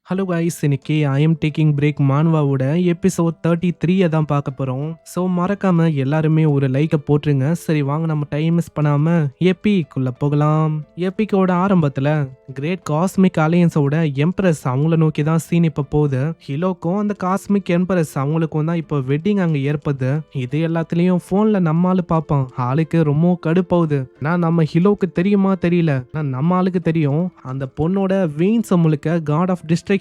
Hello guys, இன்னைக்கு I am taking break மான்வாவோட episode 33 தான் பார்க்க போகிறோம். ஸோ மறக்காம எல்லாருமே ஒரு லைக்கை போட்டுருங்க. சரி வாங்க, நம்ம டைம் மிஸ் பண்ணாம எபிக்குள்ள போகலாம். எபிக்கோட ஆரம்பத்தில் கிரேட் காஸ்மிக் அலையன்ஸோட எம்பரஸ் அவங்கள நோக்கி தான் சீன் இப்போ போகுது. ஹீரோக்கும் அந்த காஸ்மிக் எம்பரஸ் அவங்களுக்கும் தான் இப்போ வெட்டிங் அங்கே ஏற்படுது. இது எல்லாத்துலேயும் ஃபோனில் நம்ம ஆளு பார்ப்பான். ஆளுக்கு ரொம்ப கடுப்பாகுது. நான் நம்ம ஹீரோக்கு தெரியுமா தெரியல, நான் நம்ம ஆளுக்கு தெரியும். அந்த பொண்ணோட வெயின்ஸ் முழுக்க காட் ஆஃப் டிஸ்ட்ரிக்ஷன்,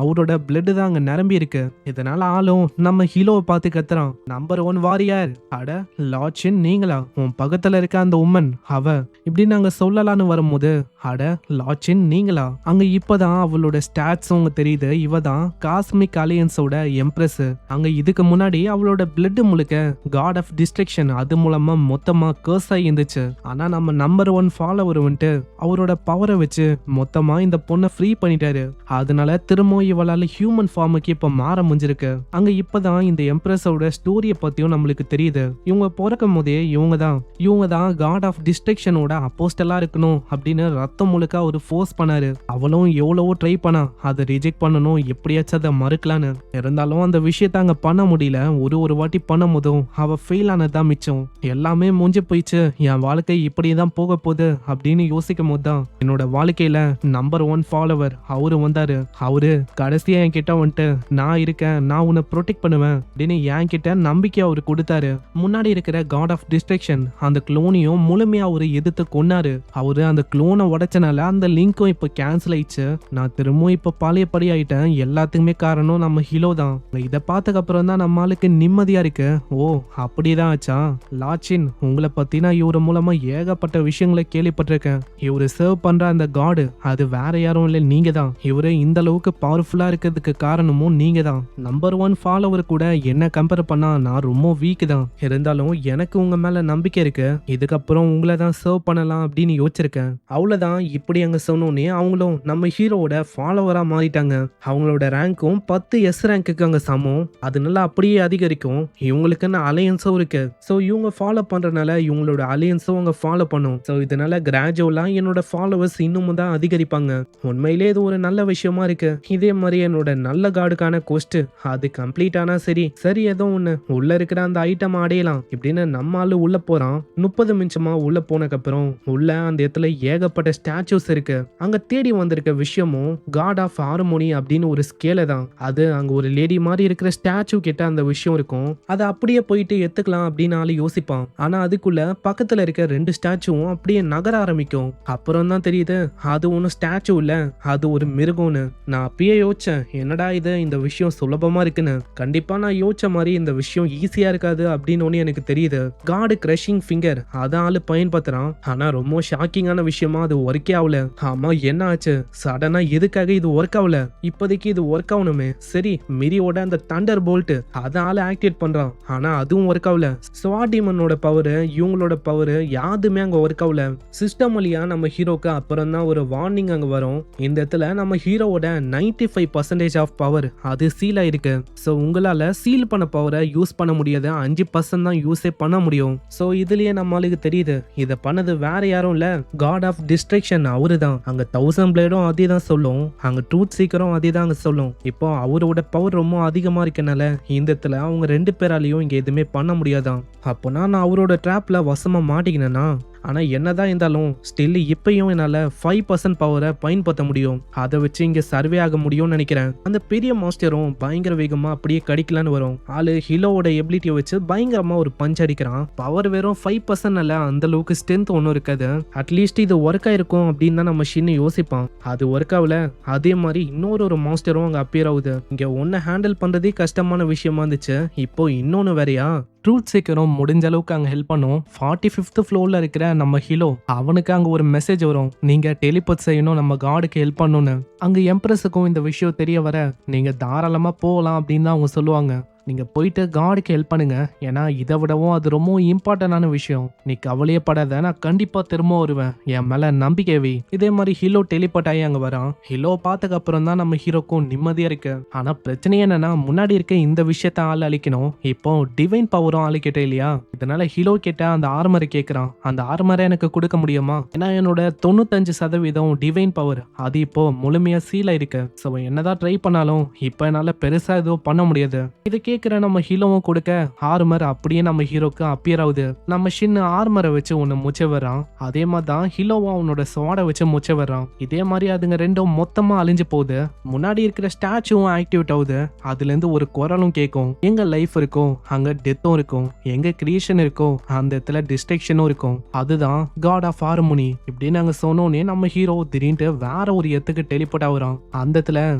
அவரோட பிளட் தான் அங்க நிரம்பி இருக்கு. இதனால ஆளும் நம்ம ஹீரோவை பார்த்து கத்துறான், நம்பர் 1 வாரியர். அட லாட்சின் நீங்களா? உன் பக்கத்துல இருக்க அந்த உமன் அவ இப்படி நாங்க சொல்லலான்னு வரும்போது, அட லாட்சின் நீங்களா? அங்க இப்பதான் அவளோட ஸ்டாட்ஸ் அவங்க தெரியுது. இவ தான் காஸ்மிக் அலையன்ஸோட எம்ப்ரஸ். அங்க இதுக்கு முன்னாடி அவளோட பிளட் முழுக்க காட் ஆஃப் டிஸ்ட்ரிக்ஷன், அது மூலமா மொத்தமா கர்ஸ் ஆகி இருந்துச்சு. ஆனா நம்ம நம்பர் 1 ஃபாலோவர் வந்துட்டு அவரோட பவரை வச்சு மொத்தமா இந்த பொண்ணை ஃப்ரீ பண்ணிட்டாரு. அதனால திரும்பவும் இவளால ஹியூமன் ஃபார்முக்கு இப்ப மாற முடிஞ்சிருக்கு. அங்க இப்பதான் இந்த எம்ப்ரஸோட ஸ்டோரியை பத்தியும் நம்மளுக்கு தெரியுது. இவங்க பிறக்கும் போதே இவங்க தான் காட் ஆஃப் டிஸ்ட்ரக்ஷனோட அப்போஸ்டலா இருக்கணும் அப்படின்னு ரத்தம் முழுக்க ஒரு ஃபோர்ஸ் பண்ணாரு. அவளும் எவ்வளவோ ட்ரை பண்ணா அதை ரிஜெக்ட் பண்ணணும், எப்படியாச்சும் அதை மறுக்கலான்னு. இருந்தாலும் அந்த விஷயத்த அங்க பண்ண முடியல. ஒரு வாட்டி பண்ணும் போதும் அவ ஃபெயில் ஆனதுதான் மிச்சம். எல்லாமே முடிஞ்சு போயிடுச்சு, என் வாழ்க்கை இப்படிதான் போக போகுது அப்படின்னு யோசிக்கும் போது தான் என்னோட வாழ்க்கையில நம்பர் 1 ஃபாலோவர் அவரு வந்தாரு. அவரு கடைசியா என்கிட்ட வந்துட்டு, நான் இருக்கேன், நான் உன்னை ப்ரொடெக்ட் பண்ணுவேன் அப்படின்னு என்கிட்ட நம்பிக்கை அவரு கொடுத்தாரு. முன்னாடி இருக்கிற காட் ஆஃப் டிஸ்ட்ரக்ஷன் அந்த குளோனையும் முழுமையா அவரு எதிர்த்து கொன்னாரு. அவரு அந்த குளோனை உடைச்சனால அந்த லிங்க்கும் இப்ப கேன்சல் ஆயிடுச்சு. நான் திரும்பவும் இப்ப பழையபடி ஆயிட்டேன். எல்லாத்துக்குமே காரணம் நம்ம ஹீரோ தான். இதை பார்த்ததுக்கு அப்புறம் தான் நம்ம ஆளுக்கு நிம்மதியா இருக்கு. ஓ அப்படிதான் ஆச்சா? லாச்சின், உங்களை பத்தி நான் இவரு மூலமா ஏகப்பட்ட விஷயங்களை கேள்விப்பட்டிருக்கேன். இவரு சர்வ் பண்ற அந்த காடு அது வேற யாரும் இல்லை, நீங்க தான். இவரு இந்த அளவுக்கு பவர்ஃபுல்லா இருக்கிறதுக்கு காரணமும் நீங்க தான். நம்பர் 1 ஃபாலோவர் கூட என்ன கம்பேர் பண்ணா நான் ரொம்ப வீக் தான். இருந்தாலும் எனக்கு உங்க மேல நம்பிக்கை இருக்கு. இதுக்கப்புறம் உங்களை தான் சர்வ் பண்ணலாம் அப்படின்னு யோசிச்சிருக்கேன். அவ்வளவுதான். இப்படி அங்க சொன்னோன்னே அவங்களும் நம்ம ஹீரோவோட ஃபாலோவரா மாறிட்டாங்க. அவங்களோட ரேங்க்கும் 10 எஸ் ரேங்க்குக்கு அங்க சமம். அதனால அப்படியே அதிகரிக்கும். இவங்களுக்குன்னு அலையன்ஸும் இருக்கு. ஸோ இவங்க ஃபாலோ பண்றதுனால இவங்களோட அலையன்ஸும் அவங்க ஃபாலோ பண்ணும். ஸோ இதனால கிராஜுவலா என்னோட ஃபாலோவர்ஸ் இன்னமும் தான் அதிகரிப்பாங்க. உண்மையிலே இது ஒரு நல்ல விஷயமா இருக்கு. இதே மாதிரி என்னோட நல்ல கார்டுக்கான கொஸ்ட் அது கம்ப்ளீட் ஆனா சரி ஏதோ ஒண்ணு உள்ள இருக்கிற அந்த ஐட்டம் அடையலாம் இப்படின்னு நம்ம ஆளு உள்ள போறான். 30 நிமிஷமா உள்ள போனதுக்கு அப்புறம் உள்ள அந்த இடத்துல ஏகப்பட்ட ஸ்டாச்சூஸ் இருக்கு. அங்க தேடி வந்திருக்க விஷயமும் காட் ஆஃப் ஹார்மோனி அப்படின்னு ஒரு ஸ்கேல தான். அது அங்க ஒரு லேடி மாதிரி இருக்கிற ஸ்டாச்சு கிட்ட அந்த விஷயம் இருக்கும். அதை அப்படியே போயிட்டு எடுத்துக்கலாம் அப்படின்னு ஆளு யோசிப்பான். ஆனா அதுக்குள்ள பக்கத்துல இருக்க 2 ஸ்டாச்சுவும் அப்படியே நகர ஆரம்பிக்கும். அப்புறம் தான் தெரியுது அது ஒன்னும் ஸ்டாச்சு இல்ல, அது ஒரு மிருகம்னு. நான் அப்பயே யோசிச்சேன், என்னடா இது, இந்த விஷயம் சுலபமா இருக்குன்னு. கண்டிப்பா நான் யோசிச்ச மாதிரி இந்த விஷயம் ஈஸியா இருக்காது அப்படின்னு எனக்கு தெரியுது. காடு கிரஷிங் ஃபிங்கர் அதை ஆளு பயன்படுத்துறான். ஆனா ரொம்ப ஷாக்கிங்கான விஷயமா அது ஒர்க்கே ஆகல. ஆமா என்ன ஆச்சு? சடனா எதுக்காக இது ஒர்க் ஆகல? இப்போதைக்கு இது ஒர்க் ஆகணுமே. சரி மிரியோட அந்த தண்டர் போல்ட் அதை ஆளு ஆக்டிவேட் பண்றான். ஆனா அதுவும் ஒர்க் ஆகல. ஸ்வாடிமனோட பவர், இவங்களோட பவர் யாதுமே அங்க ஒர்க் ஆகல. சிஸ்டம் வழியா நம்ம ஹீரோக்கு அப்புறம் தான் ஒரு வார்னிங் அங்க வரும். இந்த இடத்துல நம்ம ஹீரோவோட 95% ஆஃப் பவர் அது சீல் ஆயிருக்கு. ஸோ உங்களால சீல் பண்ண பவரை யூஸ் பண்ண முடியாது, 5% தான் யூஸே பண்ண முடியும். ஸோ இதுலயே நம்மளுக்கு தெரியுது இதை பண்ணது வேற யாரும் இல்ல, காட் ஆஃப் டிஸ்ட்ரக்ஷன் அவரு தான். அங்க 1000 பிளேடும் அதே தான் சொல்லும், அங்க ட்ரூத் சீக்கரும் அதே தான் அங்க சொல்லும். இப்போ அவரோட பவர் ரொம்ப அதிகமா இருக்கனால இந்த இடத்துல அவங்க 2 பேராலையும் இங்க எதுவுமே பண்ண முடியாதான். அப்போனா நான் அவரோட ட்ராப்ல வசமா மாட்டிக்கினேன்னா? ஆனால் என்னதான் இருந்தாலும் ஸ்டில் இப்பயும் என்னால் 5% பவரை பயன்படுத்த முடியும். அதை வச்சு இங்கே சர்வே ஆக முடியும்னு நினைக்கிறேன். அந்த பெரிய மாஸ்டரும் பயங்கர வேகமாக அப்படியே கடிக்கலான்னு வரும். ஆளு ஹீரோவோட எபிலிட்டியை வச்சு பயங்கரமாக ஒரு பஞ்ச் அடிக்கிறான். பவர் வெறும் 5% அல்ல, அந்த அளவுக்கு ஸ்ட்ரென்த் ஒன்றும் இருக்காது. அட்லீஸ்ட் இது ஒர்க் ஆயிருக்கும் அப்படின்னு தான் நம்ம ஷின்னு யோசிப்பான். அது ஒர்க் ஆகல. அதே மாதிரி இன்னொரு மாஸ்டரும் அங்கே அப்பியர் ஆகுது. இங்கே ஒன்றை ஹேண்டில் பண்ணுறதே கஷ்டமான விஷயமா இருந்துச்சு, இப்போ இன்னொன்று வேறையா? ட்ரூத் சீக்கிரம் முடிஞ்ச அளவுக்கு அங்கே ஹெல்ப் பண்ணும். 45th ஃப்ளோரில் இருக்கிற நம்ம ஹீரோ அவனுக்கு அங்கே ஒரு மெசேஜ் வரும், நீங்கள் டெலிபத் செய்யணும், நம்ம காடுக்கு ஹெல்ப் பண்ணணும்னு. அங்கே எம்ப்ரஸுக்கும் இந்த விஷயம் தெரிய வர நீங்கள் தாராளமாக போகலாம் அப்படின்னு தான் அவங்க சொல்லுவாங்க. நீங்க போயிட்டு காடுக்கு ஹெல்ப் பண்ணுங்க. ஏன்னா இதை விடவும் அது ரொம்ப இம்பார்ட்டன்டான விஷயம். நீ கவலையே படாத, நான் கண்டிப்பா திரும்ப வருவேன். என் மேல நம்பிக்கை வை. இதே மாதிரி ஹீரோ டெலிபோர்ட் ஆகி அங்க வரான். ஹீரோ பார்த்ததுக்கு அப்புறம் தான் நம்ம ஹீரோக்கும் நிம்மதியா இருக்கு. ஆனா பிரச்சனை என்னன்னா, முன்னாடி இருக்க இந்த விஷயத்த ஆள் அழிக்கணும், இப்போ டிவைன் பவரும் அழிக்கிட்டே இல்லையா? இதனால ஹீரோ கிட்ட அந்த ஆர்மரை கேட்கறான். அந்த ஆர்மரை எனக்கு கொடுக்க முடியுமா? ஏன்னா என்னோட 95% டிவைன் பவர் அது இப்போ முழுமையா சீல் இருக்கு. ஸோ என்னதான் ட்ரை பண்ணாலும் இப்போ என்னால பெருசா எதுவும் பண்ண முடியாது. இதை கேட்கிற நம்ம ஹீரோவும் கொடுக்க ஆர்மர் அப்படியே நம்ம ஹீரோக்கு அப்பியர் ஆகுது. நம்ம சின்ன ஆர்மரை வச்சு ஒன்னு முச்ச வர்றான். அதே மாதிரி தான் ஹீரோவும் அவனோட ஸ்வாடை வச்சு முச்ச வர்றான். இதே மாதிரி அதுங்க ரெண்டும் மொத்தமா அழிஞ்சு போகுது. முன்னாடி இருக்கிற ஸ்டாச்சுவும் ஆக்டிவேட் ஆகுது. அதுல இருந்து ஒரு குரலும் கேட்கும். எங்க லைஃப் இருக்கும் அங்க டெத்தும் இருக்கும், எங்க கிரியேஷன் இருக்கும் அந்த இடத்துல டிஸ்ட்ரக்ஷனும் இருக்கும். அதுதான் காட் ஆஃப் ஹார்மோனி இப்படின்னு நாங்க சொன்னோன்னே நம்ம ஹீரோ திடீர்னு வேற ஒரு இடத்துக்கு டெலிபோர்ட் ஆகுறான். அந்த இடத்துல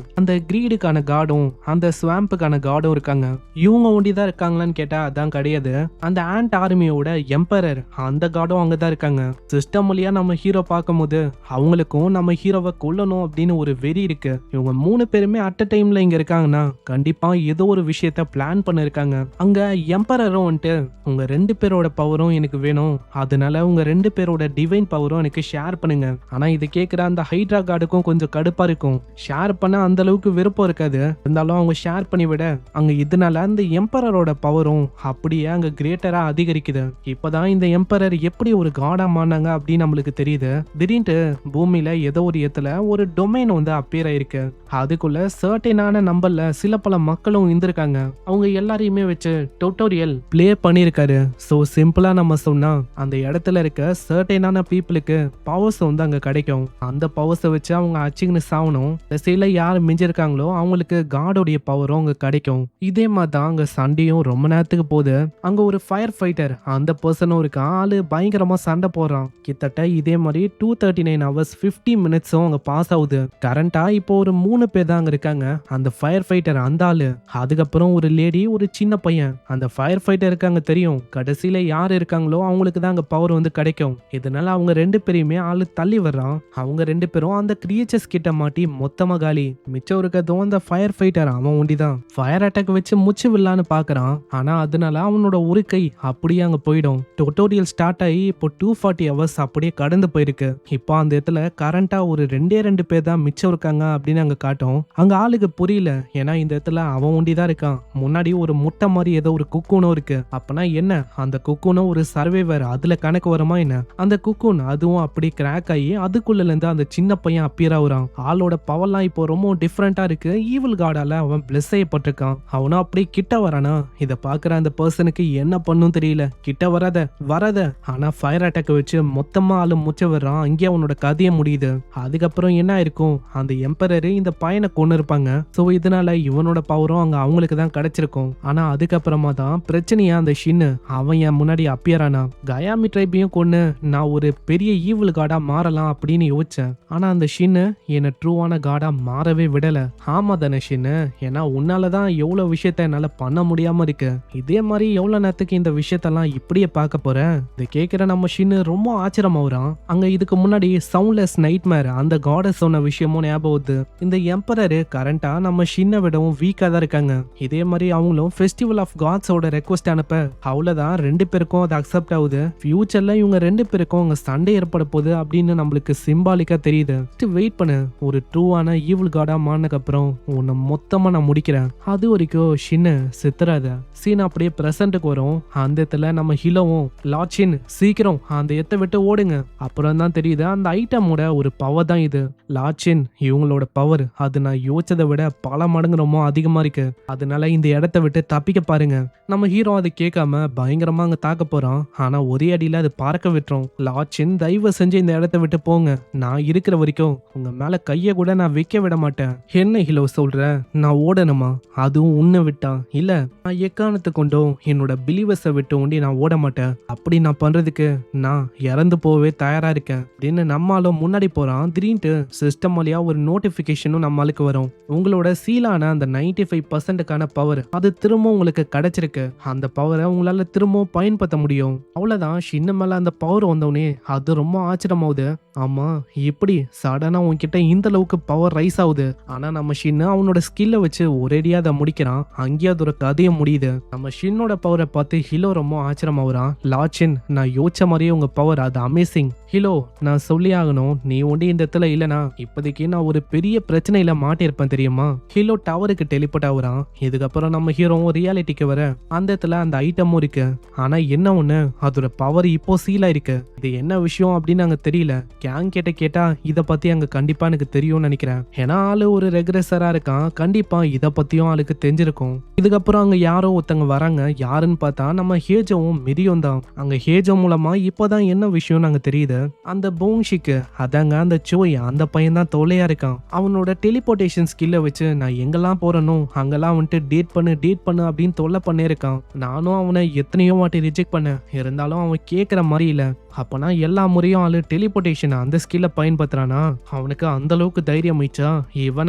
அந்த கிரீடுக்கான காடும் அந்த ஸ்வாம்புக்கான காடும் இருக்காங்க. இவங்க ஒண்டிதான் இருக்காங்களான்னு கேட்டா அதான் கிடையாது. அந்த ஆண்ட் ஆர்மியோட எம்பரர் அந்த காடும் அங்கதான் இருக்காங்க. சிஸ்டம் வழியா நம்ம ஹீரோ பார்க்கும்போது அவங்களுக்கும் நம்ம ஹீரோவை கொல்லணும் அப்படின்னு ஒரு வெறி இருக்கு. இவங்க 3 பேருமே அட் அ டைம்ல இங்க இருக்காங்கன்னா கண்டிப்பா ஏதோ ஒரு விஷயத்த பிளான் பண்ணிருக்காங்க. அங்க எம்பரரும் வந்துட்டு உங்க 2 பேரோட பவரும் எனக்கு வேணும், அதனால உங்க 2 பேரோட டிவைன் பவரும் எனக்கு ஷேர் பண்ணுங்க. ஆனா இது கேட்கிற அந்த ஹைட்ரா கார்டுக்கும் கொஞ்சம் கடுப்பா இருக்கும். ஷேர் பண்ண அந்த அளவுக்கு விருப்பம் இருக்காது. இருந்தாலும் அவங்க ஷேர் பண்ணி விட அங்க இதனால அந்த எம்பரரோட பவரும் அப்படியே அங்க கிரேட்டரா அதிகரிக்குது. இப்பதான் இந்த எம்பரர் எப்படி ஒரு காடா மாறினாங்க அப்படின்னு நம்மளுக்கு தெரியுது. திடீர்னு பூமியில ஏதோ ஒரு இடத்துல ஒரு டொமைன் வந்து அப்பியர் ஆயிருக்கு. அதுக்குள்ள சர்டைனான நம்பர்ல சில பல மக்களும் இருந்திருக்காங்க. அவங்க எல்லாரையுமே வச்சு டுட்டோரியல் பிளே பண்ணிருக்காரு. சோ சிம்பிளா நம்ம சொன்னா அந்த இடத்துல இருக்க சர்டைனான பீப்புளுக்கு பவர்ஸ் வந்து அங்க கிடைக்கும். அந்த பவர்ஸை வச்சு அவங்க அச்சிங்கன்னு சாவணும். சில யார் மிஞ்சிருக்காங்களோ அவங்களுக்கு காடோடைய பவரும் அங்க கிடைக்கும். இதே மாதிரி தான் அங்க சண்டையும் ரொம்ப நேரத்துக்கு போகுது. அங்க ஒரு ஃபயர் ஃபைட்டர் அந்த பர்சனும் இருக்கான். ஆளு பயங்கரமா சண்டை போடுறான். கிட்டத்தட்ட இதே மாதிரி 239 hours 50 minutesம் அங்க பாஸ் ஆகுது. கரண்டா இப்போ ஒரு 3 பேர் தான் அங்க இருக்காங்க. அந்த ஃபயர் ஃபைட்டர் அந்த ஆளு, அதுக்கப்புறம் ஒரு லேடி, ஒரு சின்ன பையன். அந்த ஃபயர் ஃபைட்டர் இருக்காங்க தெரியும், கடைசியில யார் இருக்காங்களோ அவங்களுக்கு தான் அங்க பவர் வந்து கிடைக்கும். இதனால அவங்க 2 பேரையுமே ஆளு தள்ளி வர்றான். அவங்க 2 பேரும் அந்த கிரியேச்சர்ஸ் கிட்ட மாட்டி மொத்தமா காலி. மிச்சம் இருக்கிறதும் அந்த ஃபயர் ஃபைட்டர் அவன் ஒண்டிதான். ஃபயர் அட்டாக் வச்சு முச்சு விடலான்னு பாக்குறான். ஆனா அதனால அவனோட ஒரு கை அப்படியே அங்க போயிடும். டுட்டோரியல் ஸ்டார்ட் ஆகி இப்போ 240 hours அப்படியே கடந்து போயிருக்கு. இப்போ அந்த இடத்துல கரண்டா ஒரு 2 பேர் தான் மிச்சம் இருக்காங்க அப்படின்னு அங்க காட்டும். அங்க ஆளுக்கு புரியல. ஏன்னா இந்த இடத்துல அவன் ஒண்டிதான் இருக்கான். முன்னாடி ஒரு முட்டை மாதிரி ஏதோ ஒரு குக்கூனும் இருக்கு. அப்பனா என்ன, அந்த குக்கூனும் ஒரு சர்வைவர் அதுல கணக்கு வருமா என்ன? அந்த குக்கூன் அதுவும் அப்படி கிராக் ஆகி அதுக்குள்ள இருந்து அந்த சின்ன பையன் அப்பியர் ஆகுறான். ஆளோட பவர்லாம் இப்போ ரொம்ப டிஃப்ரெண்டா இருக்கு. ஈவில் காடால அவன் பிளஸ் செய்யப்பட்டிருக்கான். அவனும் அப்படி கிட்ட வரானா. இதை பாக்குற அந்த பர்சனுக்கு என்ன பண்ணும் தெரியல. கிட்ட வராத ஆனா ஃபயர் அட்டாக் வச்சு மொத்தமா ஆளு முச்ச வர்றான். அங்கே அவனோட கதையை முடியுது. அதுக்கப்புறம் என்ன இருக்கும், அந்த எம்பரரு இந்த பையனை கொண்டு இருப்பாங்க. சோ இதனால இவனோட பவரும் அங்க அவங்களுக்கு தான் கிடைச்சிருக்கும். ஆனா அதுக்கப்புறமா தான் பிரச்சனையா அந்த ஷின்னு அவன் என் முன்னாடி அப்பியர் ஆனா. கயாமி ட்ரைபையும் கொண்டு நான் ஒரு பெரிய ஈவில் காடா மாறலாம் அப்படின்னு யோசிச்சேன். ஆனா அந்த ஷின்னு என்ன ட்ரூவான காடா மாறவே விடல. ஆமா தானே ஷின்னு, ஏன்னா உன்னாலதான் எவ்வளவு விஷயத்த என்னால பண்ண முடியாம இருக்கு. இதே மாதிரி எவ்வளவு நேரத்துக்கு இந்த விஷயத்தெல்லாம் இப்படியே பார்க்க போறேன். இதை கேட்கிற நம்ம ஷின்னு ரொம்ப ஆச்சரியமாகறான். அங்க இதுக்கு முன்னாடி சவுண்ட்லெஸ் நைட்மேர் அந்த காடஸ் சொன்ன விஷயமும் ஞாபகம் வருது. இந்த எம்பரரு கரண்டா நம்ம ஷின்னை விடவும் வீக்கா தான் இருக்காங்க. இதே மாதிரி அவங்களும் ஃபெஸ்டிவல் ஆஃப் காட்ஸோட ரெக்வஸ்ட் அனுப்ப அவ்வளவுதான் 2 பேருக்கும் அது அக்செப்ட் ஆகுது. ஃபியூச்சர்ல இவங்க 2 பேருக்கும் அங்க சண்டை ஏற்பட போகுது அப்படின்னு நம்மளுக்கு சிம்பாலிக்கா தெரியுது. வெயிட் பண்ணு, ஒரு ட்ரூவான ஈவில் காடா மாறினதுக்கு அப்புறம் உன்னை மொத்தமா நான் முடிக்கிறேன். அது வரைக்கும் ஷின்னு சித்தராத. சீன் அப்படியே பிரசன்ட்டுக்கு வரும். அந்த இடத்துல நம்ம ஹீரோவும் லாச்சின் சீக்கிரம் அந்த இடத்தை விட்டு ஓடுங்க. அப்புறம் தான் தெரியுது அந்த ஐட்டமோட ஒரு பவர் தான் இது. லாச்சின் இவங்களோட பவர் அது நான் யோசிச்சதை விட பல மடங்கு ரொம்ப அதிகமா இருக்கு. அதனால இந்த இடத்த விட்டு தப்பிக்க பாருங்க. நம்ம ஹீரோ அதை கேட்காம பயங்கரமா அங்க தாக்க போறான். ஆனா ஒரே அடியில அது பறக்க விட்டுரும். லாச்சின் தயவு செஞ்சு இந்த இடத்த விட்டு போங்க, நான் இருக்கிற வரைக்கும் உங்க மேல கைய கூட நான் வைக்க விட மாட்டேன். என்ன ஹீரோ சொல்ற, நான் ஓடணுமா? அதுவும் உன்னை விட்டா? இல்ல, நான் எக்காரணத்தை கொண்டும் என்னோட பிலீவர்ஸை விட்டு ஒண்டி நான் ஓட மாட்டேன். அப்படி நான் பண்றதுக்கு நான் இறந்து போவே தயாரா இருக்கேன் அப்படின்னு நம்மளும் முன்னாடி போறான். திடீர்னு சிஸ்டம் வழியா ஒரு நோட்டிபிகேஷனும் நம்மளுக்கு வரும். உங்களோட சீலான அந்த 95%க்கான பவர் அது திரும்ப உங்களுக்கு கிடைச்சிருக்கு. அந்த பவரை உங்களால திரும்ப பயன்படுத்த முடியும். அவ்வளவுதான். சின்ன மேல அந்த பவர் வந்தோடனே அது ரொம்ப ஆச்சரியமாகுது. ஆமா, எப்படி சடனா உன்கிட்ட இந்த அளவுக்கு பவர் ரைஸ் ஆகுது? ஆனா நம்ம ஷின்னு அவனோட ஸ்கில்ல வச்சு ஒரேடியா அதை முடிக்கிறான். அங்கேயே அங்கேயே அதோட கதையும் முடியுது. நம்ம ஷின்னோட பவரை பார்த்து ஹிலோ ரொம்ப ஆச்சரியமாகறான். லாச்சின், நான் யோசிச்ச மாதிரியே உங்க பவர் அது அமேசிங். ஹிலோ, நான் சொல்லி ஆகணும், நீ ஒண்டி இந்த இடத்துல இல்லனா இப்போதைக்கு நான் ஒரு பெரிய பிரச்சனையில மாட்டிருப்பேன் தெரியுமா. ஹிலோ டவருக்கு டெலிபோர்ட் ஆகுறான். இதுக்கப்புறம் நம்ம ஹீரோவும் ரியாலிட்டிக்கு வர அந்த இடத்துல அந்த ஐட்டமும் இருக்கு. ஆனா என்ன ஒண்ணு, அதோட பவர் இப்போ சீலா இருக்கு. இது என்ன விஷயம் அப்படின்னு அங்க தெரியல. கேங் கேட்டா இத பத்தி அங்க கண்டிப்பா எனக்கு தெரியும்னு நினைக்கிறேன். ஏன்னா ஆளு ஒரு ரெகுலரா இருக்கான், கண்டிப்பா இத பத்தியும் ஆளுக்கு தெரிஞ்சிருக்கும். இதுக்கப்புறம் அங்க யாரோ ஒருத்தங்க வராங்க. யாருன்னு பார்த்தா நம்ம ஹேஜோவும் மிரியும் தான். அங்க ஹேஜோ மூலமா இப்பதான் என்ன விஷயம் நாங்க தெரியுது. அந்த போங்ஷிக்கு அதாங்க அந்த சோய், அந்த பையன் தான் தொலையா இருக்கான். அவனோட டெலிபோர்டேஷன் ஸ்கில்ல வச்சு நான் எங்கெல்லாம் போறனோ அங்கெல்லாம் வந்துட்டு டேட் பண்ணு அப்படின்னு தொல்லை பண்ணே இருக்கான். நானும் அவனை எத்தனையோ வாட்டி ரிஜெக்ட் பண்ணேன், இருந்தாலும் அவன் கேட்குற மாதிரி இல்லை. அப்பனா எல்லா முறையும் ஆளு டெலிபோர்டேஷன் அந்த ஸ்கில்ல பயன்படுத்துறானா? அவனுக்கு அந்த அளவுக்கு தைரியம் ஆயிடுச்சா?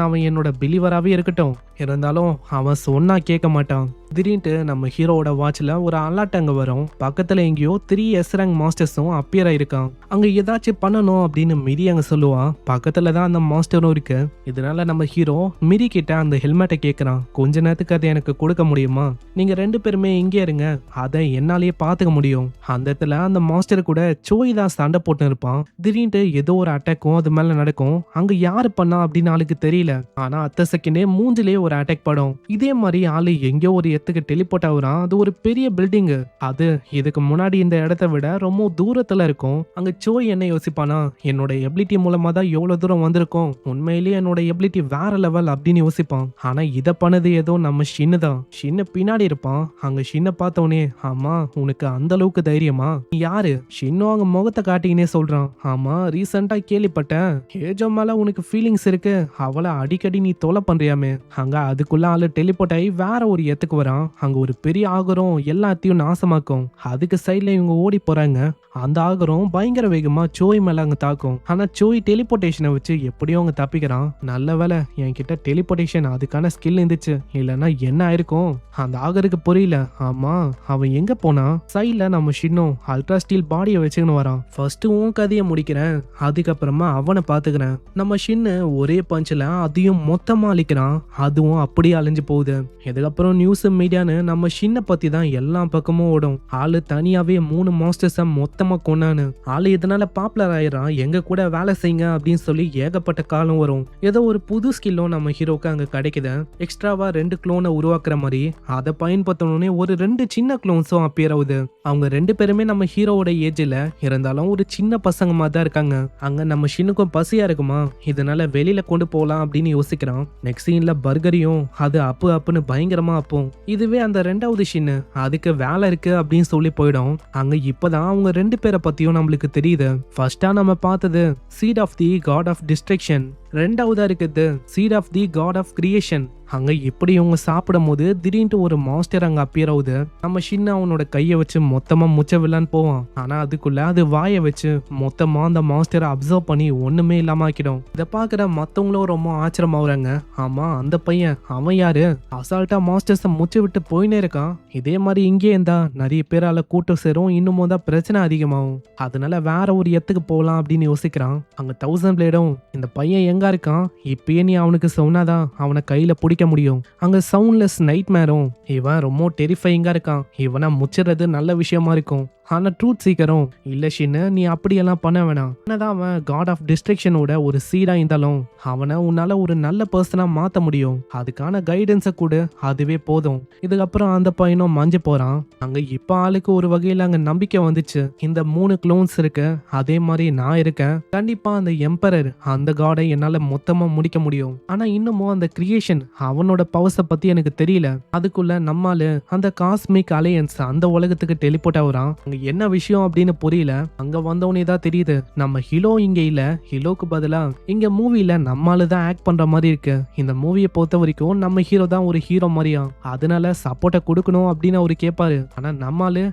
அவன் என்னோட பிலிவராகவே இருக்கட்டும், இருந்தாலும் அவன் சொன்னா கேட்க மாட்டான். திடீர்னு நம்ம ஹீரோவோட வாட்ச்ல ஒரு அலர்ட் அங்க வரும். பக்கத்துல எங்கேயோ 3S ரேங்க் மாஸ்டர்ஸும் அப்பியர் ஆயிருக்கான். அங்க ஏதாச்சும் பண்ணணும் அப்படின்னு மிரி அங்க சொல்லுவான். பக்கத்துல தான் அந்த மாஸ்டரும் இருக்கு. இதனால நம்ம ஹீரோ மிரி கிட்ட அந்த ஹெல்மெட்டை கேட்கறான். கொஞ்ச நேரத்துக்கு அதை எனக்கு கொடுக்க முடியுமா? நீங்க 2 பேருமே இங்கே இருங்க, அதை என்னாலேயே பாத்துக்க முடியும். அந்த இடத்துல அந்த மாஸ்டர் கூட சோய் தான் சண்டை போட்டு இருப்பான். திடீர்னு ஏதோ ஒரு அட்டாக்கும் அது மேல நடக்கும். அங்க யாரு பண்ணா அப்படின்னு ஆளுக்கு தெரியல. ஆனா அத்த செகண்டே மூஞ்சிலே ஒரு அட்டாக் படும். இதே மாதிரி ஆளு எங்கேயோ ஒரு இடத்துக்கு டெலிபோர்ட் ஆகுறான். அது ஒரு பெரிய பில்டிங். அது இதுக்கு முன்னாடி இந்த இடத்தை விட ரொம்ப தூரத்துல இருக்கும். அங்க சோய் என்ன யோசிப்பானா, என்னோட எபிலிட்டி மூலமா தான் எவ்வளவு தூரம் வந்திருக்கும், உண்மையிலேயே என்னோட எபிலிட்டி வேற லெவல் அப்படின்னு யோசிப்பான். ஆனா இத பண்ணது ஏதோ நம்ம ஷின்னு தான். ஷின்னு பின்னாடி இருப்பான். அங்க ஷின்ன பார்த்தவனே, ஆமா உனக்கு அந்த அளவுக்கு தைரியமா, நீ யாரு? ஷின்னு அவங்க முகத்தை காட்டிக்கினே சொல்றான். ஆமா, ரீசெண்டா கேள்விப்பட்டேன் ஹேஜோ மேல உனக்கு ஃபீலிங்ஸ் இருக்கு, அவளை அடிக்கடி நீ தொலை பண்றியாமே. அங்க அதுக்குள்ள ஆளு டெலிபோர்ட் ஆகி வேற ஒரு இடத்துக்கு வரான். அங்க ஒரு பெரிய ஆகரம் எல்லாத்தையும் நாசமாக்கும். அதுக்கு சைட்ல இவங்க ஓடி போறாங்க. அந்த ஆகரம் பயங்கர வேகமா சோய் மேல அங்க தாக்கும். ஆனா சோய் டெலிபோர்டேஷனை வச்சு எப்படியோ அவங்க தப்பிக்கிறான். நல்ல வேலை என்கிட்ட டெலிபோர்டேஷன் அதுக்கான ஸ்கில் இருந்துச்சு, இல்லைன்னா என்ன ஆயிருக்கும். அந்த ஆகருக்கு புரியல. ஆமா, அவன் எங்க போனா? சைட்ல நம்ம ஷின்னோ அல்ட்ரா ஸ்டீல் பாடியை வச்சுக்கின்னு வரான். ஃபர்ஸ்ட் உன் கதையை முடிக்கிறேன், அதுக்கப்புறமா அவனை பாத்துக்கிறேன். நம்ம ஷின்னு ஒரே பஞ்சில் அதையும் மொத்தமா அழிக்கிறான். அதுவும் அப்படியே அழிஞ்சு போகுது. இதுக்கப்புறம் நியூஸ் மீடியான்னு நம்ம ஷின்னை பத்தி தான் எல்லா பக்கமும் ஓடும். ஆளு தனியாவே 3 மாஸ்டர்ஸை மொத்தமா கொண்டானு. ஆளு இதனால பாப்புலர் ஆயிரான். எங்க கூட வேலை செய்யுங்க அப்படின்னு சொல்லி ஏகப்பட்ட காலம் வரும். ஏதோ ஒரு புது ஸ்கில்லும் நம்ம ஹீரோக்கு அங்க கிடைக்குது. எக்ஸ்ட்ராவா 2 குளோனை உருவாக்குற மாதிரி அதை பயன்படுத்தணும்னே ஒரு 2 சின்ன குளோன்ஸும் அப்பியர் ஆகுது. அவங்க 2 பேருமே நம்ம ஹீரோவோட ஏஜ்ல இருந்தாலும் ஒரு சின்ன பசங்க மாதிரி தான் இருக்காங்க. அங்க நம்ம ஷின்னுக்கும் பசியா இருக்குமா, இதனால வெளியில கொண்டு போகலாம் அப்படின்னு யோசிக்கிறான். நெக்ஸ்ட் சீன்ல பர்கரையும் அது அப்புன்னு பயங்கரமா அப்போம். இதுவே அந்த 2வது ஷின்னு அதுக்கு வேலை இருக்கு அப்படின்னு சொல்லி போயிடும். அங்க இப்பதான் அவங்க 2 பேரை பத்தியும் நம்மளுக்கு தெரியுது. ஃபர்ஸ்டா நம்ம பார்த்தது seat of the god of destruction, 2வதா இருக்குது seat of the god of creation. அங்க எப்படி இவங்க சாப்பிடும் போது திடீர்னு ஒரு மாஸ்டர் அங்க அப்பியர் ஆகுது. நம்ம ஷின்னு அவனோட கையை வச்சு மொத்தமா முச்ச வில்லான்னு போவான். ஆனா அதுக்குள்ள அது வாயை வச்சு மொத்தமா அந்த மாஸ்டரை அப்சர்வ் பண்ணி ஒண்ணுமே இல்லாம ஆக்கிடும். இதை பாக்குற மத்தவங்களும் ரொம்ப ஆச்சரியமாகறாங்க. ஆமா, அந்த பையன் அவன் யாரு? அசால்ட்டா மாஸ்டர்ஸை முச்சு விட்டு போயினே இருக்கான். இதே மாதிரி இங்கே இருந்தா நிறைய பேரால கூட்டம் சேரும், இன்னமும் தான் பிரச்சனை அதிகமாகும். அதனால வேற ஒரு இடத்துக்கு போகலாம் அப்படின்னு யோசிக்கிறான். அங்க 1000 பிளேடும் இந்த பையன் எங்க இருக்கான், இப்பயே நீ அவனுக்கு சொன்னாதான் அவனை கையில பிடிக்க முடியும். அங்க சவுண்ட்லெஸ் நைட் மேரும் இவன் ரொம்ப டெரிஃபைங்கா இருக்கான். இவனை முச்சுறது நல்ல விஷயமா இருக்கும். ஆனா ட்ரூத் சீக்கரும் இல்ல ஷின்னு, நீ அப்படியெல்லாம் பண்ண வேணாம். என்னதான் அவன் காட் ஆஃப் டிஸ்ட்ரக்ஷனோட ஒரு சீடா இருந்தாலும் அவனை உன்னால ஒரு நல்ல பர்சனா மாத்த முடியும். அதுக்கான கைடன்ஸை கூட அதுவே போதும். இதுக்கப்புறம் அந்த பையனும் மஞ்சு போறான். அங்க இப்ப ஆளுக்கு ஒரு வகையில அங்க நம்பிக்கை வந்துச்சு. இந்த 3 குளோன்ஸ் இருக்கு, அதே மாதிரி நான் இருக்கேன். கண்டிப்பா அந்த எம்பரர் அந்த காடை என்னால மொத்தமா முடிக்க முடியும். ஆனா இன்னமும் அந்த கிரியேஷன் அவனோட பவர்ஸை பத்தி எனக்கு தெரியல. அதுக்குள்ள நம்மால அந்த காஸ்மிக் அலையன்ஸ் அந்த உலகத்துக்கு டெலிபோர்ட் ஆகுறான். என்ன விஷயம் அப்படின்னு புரியல. அங்க வந்தவனே தான் தெரியுது நம்ம ஹீரோ இங்க இல்ல. ஹீரோக்கு பதிலா இங்க மூவில நம்மால தான் ஆக்ட் பண்ற மாதிரி இருக்கு. இந்த மூவியை பொறுத்த வரைக்கும் நம்ம ஹீரோ தான் ஒரு ஹீரோ மாதிரியா, அதனால சப்போர்ட்டை கொடுக்கணும் அப்படின்னு அவரு கேட்பாரு. ஆனா நம்மால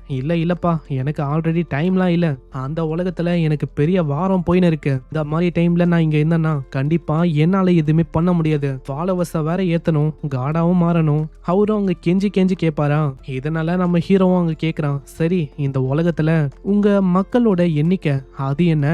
இல்லப்பா, எனக்கு ஆல்ரெடி டைம்லாம் இல்ல, அந்த உலகத்துல எனக்கு பெரிய வாரம் போயின்னு இருக்கு. இந்த மாதிரி டைம்ல நான் இங்க இருந்தேன்னா கண்டிப்பா என்னால எதுவுமே பண்ண முடியாது. ஃபாலோவர்ஸை வேற ஏத்தணும், காடாவும் மாறணும். அவரும் அங்க கெஞ்சி கேட்பாரா. இதனால நம்ம ஹீரோவும் அங்க கேக்குறான், சரி இந்த உலகத்துல உங்க மக்களோட எண்ணிக்கை அது என்ன?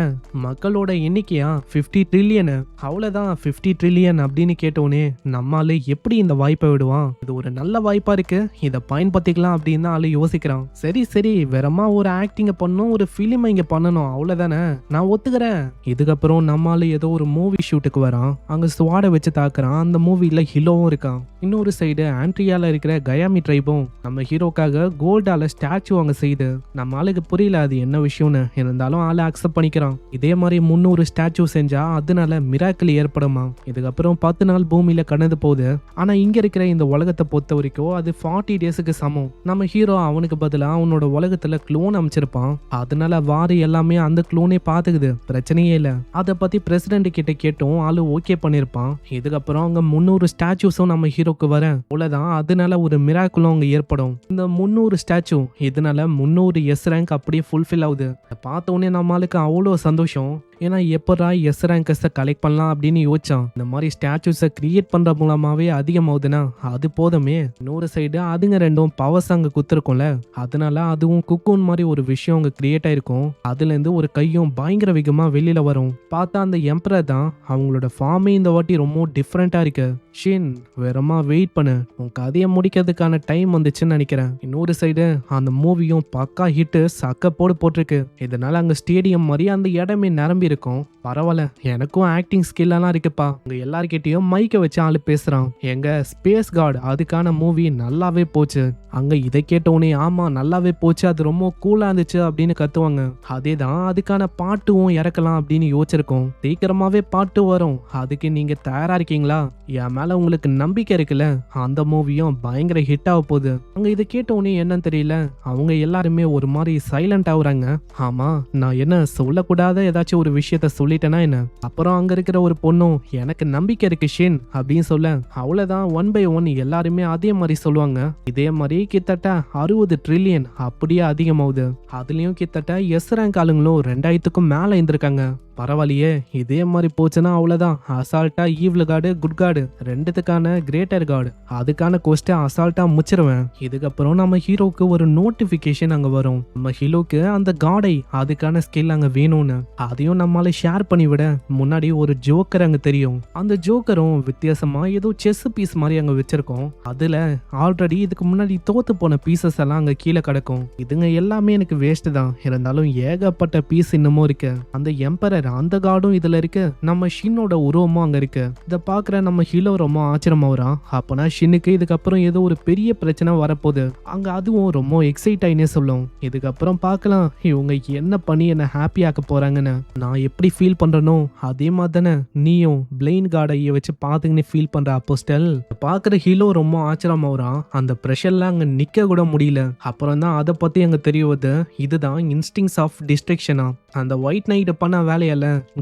மக்களோட எண்ணிக்கையா 50 ட்ரில்லியன். அவ்வளவுதான் 50 ட்ரில்லியன் அப்படின்னு கேட்டோனே நம்மால எப்படி இந்த வாய்ப்பை விடுவான்? இது ஒரு நல்ல வாய்ப்பா இருக்கு, இதை பயன்படுத்திக்கலாம் அப்படின்னு ஆளு யோசிக்கிறான். சரி சரி வெறமா ஒரு ஆக்டிங்க பண்ணணும், ஒரு பிலிம் இங்க பண்ணணும், அவ்வளவுதானே, நான் ஒத்துக்கிறேன். இதுக்கப்புறம் நம்மால ஏதோ ஒரு மூவி ஷூட்டுக்கு வரான். அங்க ஸ்வாட வச்சு தாக்குறான். அந்த மூவில ஹீரோவும் இருக்கான். இன்னொரு சைடு ஆண்ட்ரியால இருக்கிற கயாமி ட்ரைபும் நம்ம ஹீரோக்காக கோல்டால ஸ்டாச்சு அங்க செய்து நம்ம ஆளுக்கு புரியல அது என்ன விஷயம்னு, இருந்தாலும் ஆளை அக்செப்ட் பண்ணிக்கிறான். இதே மாதிரி 300 ஸ்டாச்சு செஞ்சா அதனால மிராக்கிள் ஏற்படுமா? இதுக்கப்புறம் 10 நாள் பூமியில கடந்து போகுது. ஆனா இங்க இருக்கிற இந்த உலகத்தை பொறுத்த வரைக்கும் அது 40 டேஸுக்கு சமம். நம்ம ஹீரோ அவனுக்கு பதிலா அவனோட உலகத்துல க்ளோன் அமைச்சிருப்பான். அதனால வாரி எல்லாமே அந்த க்ளோனே பாத்துக்குது, பிரச்சனையே இல்ல. அதை பத்தி பிரசிடென்ட் கிட்ட கேட்டும் ஆளு ஓகே பண்ணிருப்பான். இதுக்கப்புறம் அங்க 300 ஸ்டாச்சுஸும் நம்ம ஹீரோக்கு வர அவ்வளவுதான். அதனால ஒரு மிராக்கிளும் அங்க ஏற்படும். இந்த 300 ஸ்டாச்சு இதனால 300 எஸ் ரேங்க் அப்படியே ஃபுல்ஃபில் ஆகுது. பார்த்த உடனே நம்மளுக்கு அவ்வளோ சந்தோஷம். ஏன்னா எப்படா எஸ் ரேங்கர்ஸை கலெக்ட் பண்ணலாம் அப்படின்னு யோசிச்சான். இந்த மாதிரி ஸ்டாச்சுஸை கிரியேட் பண்ற மூலமாவே அதிகமாகுதுன்னா அது போதுமே. இன்னொரு சைடு அதுங்க ரெண்டும் பவர்ஸ் அங்க குத்துருக்கும்ல, அதனால அதுவும் குக்கூன் மாதிரி ஒரு விஷயம் அங்க கிரியேட் ஆயிருக்கும். அதுல இருந்து ஒரு கையும் பயங்கர வேகமா வெளியில வரும். பார்த்தா அந்த எம்பரர் தான். அவங்களோட ஃபார்மே இந்த வாட்டி ரொம்ப டிஃப்ரெண்டா இருக்கு. ஷின் வேறமா வெயிட் பண்ணு, உன் கதையை முடிக்கிறதுக்கான டைம் வந்துச்சுன்னு நினைக்கிறேன். இன்னொரு சைடு அந்த மூவியும் பக்கா ஹிட்டு சக்க போட்டிருக்கு. இதனால அங்க ஸ்டேடியம் மாதிரி அந்த இடமே நிரம்பி இருக்கும். பரவாயில்ல, எனக்கும் ஆக்டிங் ஸ்கில் எல்லாம் இருக்குப்பா. உங்க எல்லார்கிட்டயும் மைக்க வச்சு ஆளு பேசுறான். எங்க ஸ்பேஸ் கார்டு அதுக்கான மூவி நல்லாவே போச்சு. அங்க இதை கேட்டோனே ஆமா நல்லாவே போச்சு, அது ரொம்ப கூலா இருந்துச்சு அப்படின்னு கத்துவாங்க. அதேதான் அதுக்கான பாட்டும் இறக்கலாம் அப்படின்னு யோசிச்சிருக்கோம். சீக்கிரமாவே பாட்டு வரும், அதுக்கு நீங்க தயாரா இருக்கீங்களா? என் மேல உங்களுக்கு நம்பிக்கை இருக்குல்ல? அந்த மூவியும் பயங்கர ஹிட் ஆக போகுது. அங்க இதை கேட்டோனே என்னன்னு தெரியல, அவங்க எல்லாருமே ஒரு மாதிரி சைலண்ட் ஆகுறாங்க. ஆமா நான் என்ன சொல்லக்கூடாத ஏதாச்சும் ஒரு விஷயத்த சொல்லிட்டேனா என்ன? அப்புறம் அங்க இருக்கிற ஒரு பொண்ணும் எனக்கு நம்பிக்கை இருக்கு ஷின் அப்படின்னு சொல்ல, அவ்வளவுதான் 1 by 1 எல்லாருமே அதே மாதிரி சொல்லுவாங்க. இதே மாதிரி கிட்டத்தட்ட 60 ட்ரில்லியன் அப்படியே அதிகமாகுது. அதுலயும் கிட்டத்தட்ட எஸ் ரேங்க் ஆளுங்களும் 2000க்கும் மேல இருந்திருக்காங்க. பரவாயில்லையே, இதே மாதிரி போச்சுன்னா அவ்வளவுதான். அசால்ட்டா ஈவில் கார்டு குட் கார்டு ரெண்டுத்துக்கான கிரேட்டர் கார்டு அதுக்கான கோஸ்ட்டை அசால்ட்டா முச்சிருவேன். இதுக்கப்புறம் நம்ம ஹீரோக்கு ஒரு நோட்டிபிகேஷன் அங்க வரும். நம்ம ஹீரோக்கு அந்த கார்டை அதுக்கான ஸ்கில் அங்க வேணும்னு அதையும் நம்மளால ஷேர் பண்ணிவிட முன்னாடி ஒரு ஜோக்கர் அங்க தெரியும். அந்த ஜோக்கரும் வித்தியாசமா ஏதோ செஸ் பீஸ் மாதிரி அங்க வச்சிருக்கோம். அதுல ஆல்ரெடி இதுக்கு முன்னாடி தோத்து போன பீசஸ் எல்லாம் அங்க கீழே கிடக்கும். இதுங்க எல்லாமே எனக்கு வேஸ்ட் தான், இருந்தாலும் ஏகப்பட்ட பீஸ் இன்னமும் இருக்கு. அந்த எம்பரர் அந்த கார்டும் இதுல இருக்கு. நம்ம ஷின்னோட உருவமும் அங்க இருக்கு. இத பாக்குற நம்ம ஹீரோ ரொம்ப ஆச்சரியமாவறான். அப்பனா ஷின்னுக்கு இதுக்கப்புறம் ஏதோ ஒரு பெரிய பிரச்சனை வரப்போகுது. அங்க அதுவும் ரொம்ப எக்ஸைட் ஆயினே சொல்லும். இதுக்கப்புறம் பார்க்கலாம் இவங்க என்ன பண்ணி என்ன ஹாப்பி ஆக்க போறாங்கன்னு. நான் எப்படி ஃபீல் பண்றனோ அதே மாதிரி தானே நீயும் பிளைன் கார்டையை வச்சு பாத்துங்கன்னு ஃபீல் பண்ற அப்போஸ்டல். பாக்குற ஹீரோ ரொம்ப ஆச்சரியமாவறான். அந்த பிரஷர்ல அங்க நிக்க கூட முடியல. அப்புறம் தான் அதை பத்தி அங்க தெரிய வருது, இதுதான் இன்ஸ்டிங்ஸ் ஆஃப் டிஸ்ட்ரக்ஷனா. அந்த ஒயிட் நைட் பண்ண வேலையால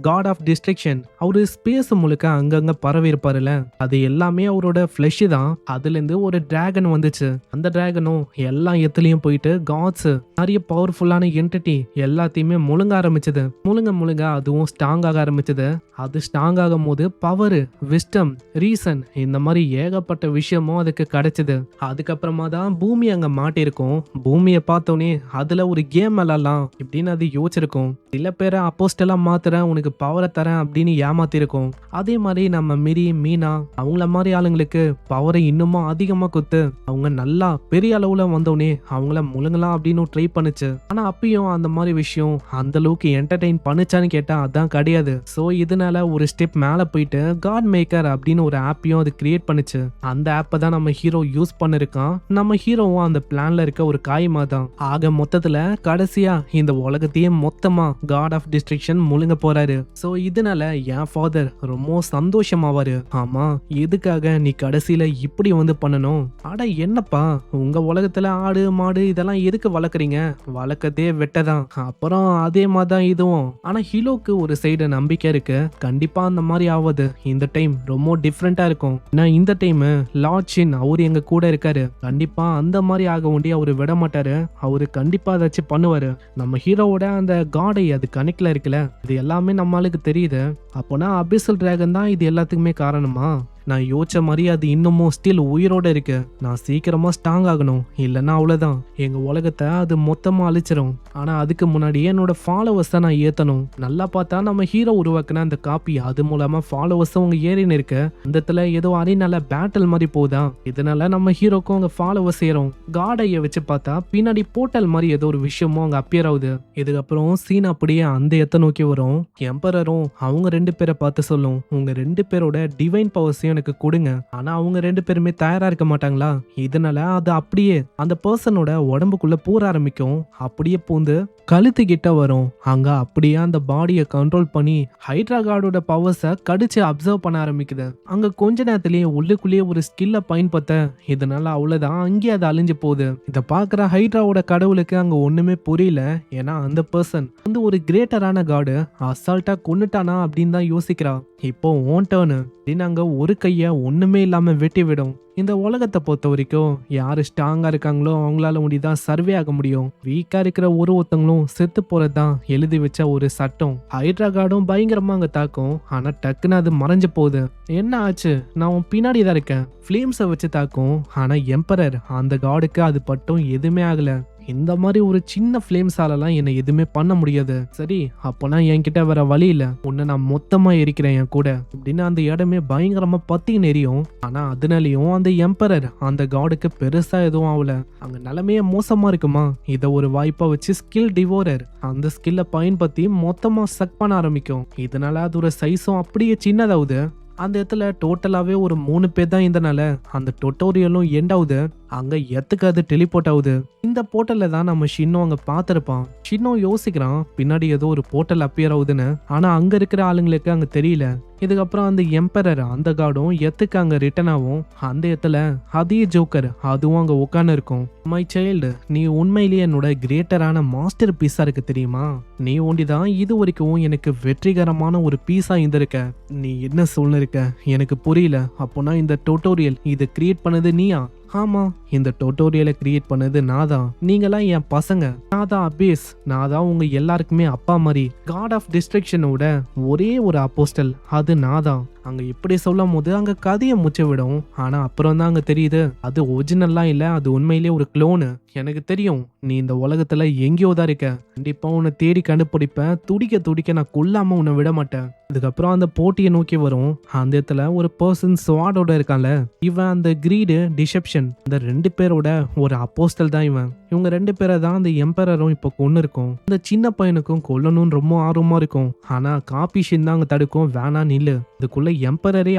காட் ஆஃப் டிஸ்ட்ரக்ஷன் அவரு ஸ்பேஸ் முழுக்க அங்கங்க பரவி இருப்பாருல, அது எல்லாமே அவரோட ஃபிளஷ் தான். அதுல இருந்து ஒரு டிராகன் வந்துச்சு. அந்த டிராகனும் எல்லா இடத்துலயும் போயிட்டு காட்ஸ் நிறைய பவர்ஃபுல்லான என்டிட்டி எல்லாத்தையுமே முழுங்க ஆரம்பிச்சது. முழுங்க அதுவும் ஸ்ட்ராங் ஆக ஆரம்பிச்சது. அது ஸ்ட்ராங் ஆகும் போது பவர், விஸ்டம், ரீசன் இந்த மாதிரி ஏகப்பட்ட விஷயமும் அதுக்கு கிடைச்சது. அதுக்கப்புறமா தான் பூமி அங்க மாட்டிருக்கும். பூமியை பார்த்தோன்னே அதுல ஒரு கேம் விளாடலாம் இப்படின்னு அது யோசிச்சிருக்கும். சில பேரை அப்போஸ்டலா மாத்துறேன் உனக்கு பவரை தரேன் அப்படின்னு ஏமாத்திருக்கோம். அதே மாதிரி நம்ம மிரி மீனா அவங்கள மாதிரி ஆளுங்களுக்கு பவரை இன்னுமும் அதிகமா கொடுத்து அவங்க நல்லா பெரிய அளவுல வந்தோடனே அவங்கள முழுங்கலாம் அப்படின்னு ட்ரை பண்ணுச்சு. ஆனா அப்பயும் அந்த மாதிரி விஷயம் அந்த அளவுக்கு என்டர்டெயின் பண்ணுச்சான்னு கேட்டா அதான் கிடையாது. சோ இதனால ஒரு ஸ்டெப் மேல போயிட்டு காட் மேக்கர் அப்படின்னு ஒரு ஆப்பையும் அது கிரியேட் பண்ணுச்சு. அந்த ஆப்பை தான் நம்ம ஹீரோ யூஸ் பண்ணிருக்கான். நம்ம ஹீரோவும் அந்த பிளான்ல இருக்க ஒரு காயமா தான். ஆக மொத்தத்துல கடைசியா இந்த உலகத்தையே மொத்தமா காட் ஆஃப் டிஸ்ட்ரக்ஷன் முழுங்க போறாரு. சோ இதனால என் ஃபாதர் ரொம்ப சந்தோஷமாவாரு. ஆமா எதுக்காக நீ கடைசியில இப்படி வந்து பண்ணணும்? அட என்னப்பா உங்க உலகத்துல ஆடு மாடு இதெல்லாம் எதுக்கு வளர்க்குறீங்க? வளர்க்கதே வெட்டதான். அப்புறம் அதே மாதிரி தான் இதுவும். ஆனா ஹீரோக்கு ஒரு சைடு நம்பிக்கை இருக்கு, கண்டிப்பா அந்த மாதிரி ஆகுது. இந்த டைம் ரொம்ப டிஃப்ரெண்டா இருக்கும். நான் இந்த டைம் லார்ட் ஷின் அவரு எங்க கூட இருக்காரு. கண்டிப்பா அந்த மாதிரி ஆக வேண்டிய அவரு விட மாட்டாரு. அவரு கண்டிப்பா ஏதாச்சும் பண்ணுவாரு. நம்ம ஹீரோவோட அந்த காடை அது கணக்குல இருக்குல்ல, இது எல்லாமே நம்மளுக்கு தெரியுது. அப்போனா அபிசல் டிராகன் தான் இது எல்லாத்துக்குமே காரணமா? நான் யோசிச்ச மாதிரி அது இன்னமும் ஸ்டில் உயிரோட இருக்கு. நான் சீக்கிரமா ஸ்ட்ராங் ஆகணும், இல்லைன்னா அவ்வளவுதான், எங்க உலகத்தை அது மொத்தமா அழிச்சிரும். ஆனா அதுக்கு முன்னாடி என்னோட ஃபாலோவர்ஸை நான் ஏத்தணும். நல்லா பார்த்தா நம்ம ஹீரோ உருவாக்குன அந்த காப்பி, அது மூலமா ஃபாலோவர்ஸ் அவங்க ஏறின்னு இருக்கு. அந்த இடத்துல ஏதோ அரினால பேட்டில் மாதிரி போதா, இதனால நம்ம ஹீரோக்கும் அவங்க ஃபாலோவர்ஸ் ஏறும். காடையை வச்சு பார்த்தா பின்னாடி போர்ட்டல் மாதிரி ஏதோ ஒரு விஷயமும் அங்க அப்பியர் ஆகுது. இதுக்கப்புறம் சீன் அப்படியே அந்த இடத்தை நோக்கி வரும். எம்பரரும் அவங்க 2 பேரை பார்த்து சொல்லும், உங்க 2 பேரோட டிவைன் பவர்ஸையும் எனக்கு கொடுங்க. ஆனா அவங்க 2 பேருமே தயாரா இருக்க மாட்டாங்களா. இதனால அது அப்படியே அந்த பர்சனோட உடம்புக்குள்ள பூர ஆரம்பிக்கும். அப்படியே பூந்து கழுத்து கிட்ட வரும். அங்க அப்படியே அந்த பாடியை கண்ட்ரோல் பண்ணி ஹைட்ரா கார்டோட பவர்ஸை கடிச்சு அப்சர்வ் பண்ண ஆரம்பிக்குது. அங்க கொஞ்ச நேரத்திலேயே உள்ளுக்குள்ளேயே ஒரு ஸ்கில்ல பயன்படுத்த, இதனால அவ்வளவுதான், அங்கேயே அது அழிஞ்சு போகுது. இதை பாக்குற ஹைட்ராவோட கடவுளுக்கு அங்க ஒண்ணுமே புரியல. ஏன்னா அந்த பர்சன் வந்து ஒரு கிரேட்டரான காடு அசால்ட்டா கொன்னுட்டானா அப்படின்னு தான் யோசிக்கிறா. இப்போ ஓன் டர்னு அப்படின்னு அங்க ஒரு கைய ஒண்ணுமே இல்லாம வெட்டி விடும். இந்த உலகத்தை பொறுத்த வரைக்கும் யாரு ஸ்ட்ராங்கா இருக்காங்களோ அவங்களால முடிதான் சர்வே ஆக முடியும். வீக்கா இருக்கிற ஒருத்தங்களும் செத்து போறதுதான் எழுதி வச்ச ஒரு சட்டம். ஹைட்ரா கார்டும் பயங்கரமா அங்க தாக்கும். ஆனா டக்குன்னு அது மறைஞ்சு போகுது. என்ன ஆச்சு, நான் உன் பின்னாடி தான் இருக்கேன். ஃபிளேம்ஸை வச்சு தாக்கும். ஆனா எம்பரர் அந்த காடுக்கு அது பட்டும் எதுவுமே ஆகல. இந்த மாதிரி ஒரு சின்ன ஃபிளேம்ஸாலலாம் என்னை எதுவுமே பண்ண முடியாது. சரி, அப்போனா என்கிட்ட வேற வழி இல்லை, உன்னை நான் மொத்தமா எரிக்கிறேன் என் கூட அப்படின்னு அந்த இடமே பயங்கரமா பத்தின்னு எரியும். ஆனா அதனாலையும் அந்த எம்பரர் அந்த காடுக்கு பெருசா எதுவும் ஆகல. அங்க நிலைமையே மோசமா இருக்குமா. இதை ஒரு வாய்ப்பா வச்சு ஸ்கில் டிவோரர் அந்த ஸ்கில்லை பயன்படுத்தி மொத்தமா சக் பண்ண ஆரம்பிக்கும். இதனால அதோட சைஸும் அப்படியே சின்னதாகுது. அந்த இடத்துல டோட்டலாவே ஒரு 3 பேர் தான் இருந்தனால அந்த டுட்டோரியலும் எண்ட் ஆகுது. அங்க எத்துக்கு அது டெலிபோர்ட் ஆகுது. இந்த போர்ட்டல்ல தான் நம்ம ஷின்னோ அங்க பாத்திருப்பான். ஷின்னோ யோசிக்கிறான் பின்னாடி ஏதோ ஒரு போர்ட்டல் அப்பியர் ஆகுதுன்னு. ஆனா அங்க இருக்கிற ஆளுங்களுக்கு அங்க தெரியல. இதுக்கப்புறம் அந்த எம்பரர் அந்த கார்டும் எத்துக்கு அங்க ரிட்டர்ன் ஆகும். அந்த இடத்துல அதே ஜோக்கர் அதுவும் அங்க உட்காந்து இருக்கும். மை சைல்டு, நீ உண்மையிலேயே என்னோட கிரேட்டரான மாஸ்டர் பீஸா இருக்கு தெரியுமா. நீ ஒண்டிதான் இது வரைக்கும் எனக்கு வெற்றிகரமான ஒரு பீஸா இருந்திருக்க. நீ என்ன சொல்லிருக்க எனக்கு புரியல. அப்போனா இந்த டுட்டோரியல் இதை கிரியேட் பண்ணது நீயா. ஆமா, இந்த டுட்டோரியலை கிரியேட் பண்ணது நான் தான். நீங்களாம் என் பசங்க. நான் தான் அபேஸ். நான் தான் உங்க எல்லாருக்குமே அப்பா மாதிரி. காட் ஆஃப் டிஸ்ட்ரக்ஷனோட ஒரே ஒரு அப்போஸ்டல் அது நான் தான். அங்க இப்படி சொல்லும் போது அங்க கதையை முச்ச விடும். ஆனா அப்புறம் தான் அங்க தெரியுது அது ஒரிஜினல்லாம் இல்ல, அது உண்மையிலேயே ஒரு குளோனு. எனக்கு தெரியும் நீ இந்த உலகத்துல எங்கேயோ தான் இருக்க. கண்டிப்பா உன்னை தேடி கண்டுபிடிப்பேன். துடிக்க துடிக்க நான் கொல்லாம உன்னை விட மாட்டேன். இதுக்கப்புறம் அந்த போட்டியை நோக்கி வரும். அந்த இடத்துல ஒரு பர்சன் ஸ்வாடோட இருக்கான்ல, இவன் அந்த கிரீடு டிசெப்ஷன் இந்த 2 பேரோட ஒரு அப்போஸ்டல் தான் இவன். இவங்க 2 பேரை தான் அந்த எம்பரரும் இப்போ கொண்டு இருக்கும். இந்த சின்ன பையனுக்கும் கொல்லணும்னு ரொம்ப ஆர்வமா இருக்கும். ஆனா காப்பிஷன் தான் அங்க தடுக்கும். வேணா நில்லு. இதுக்குள்ள எம்பரரே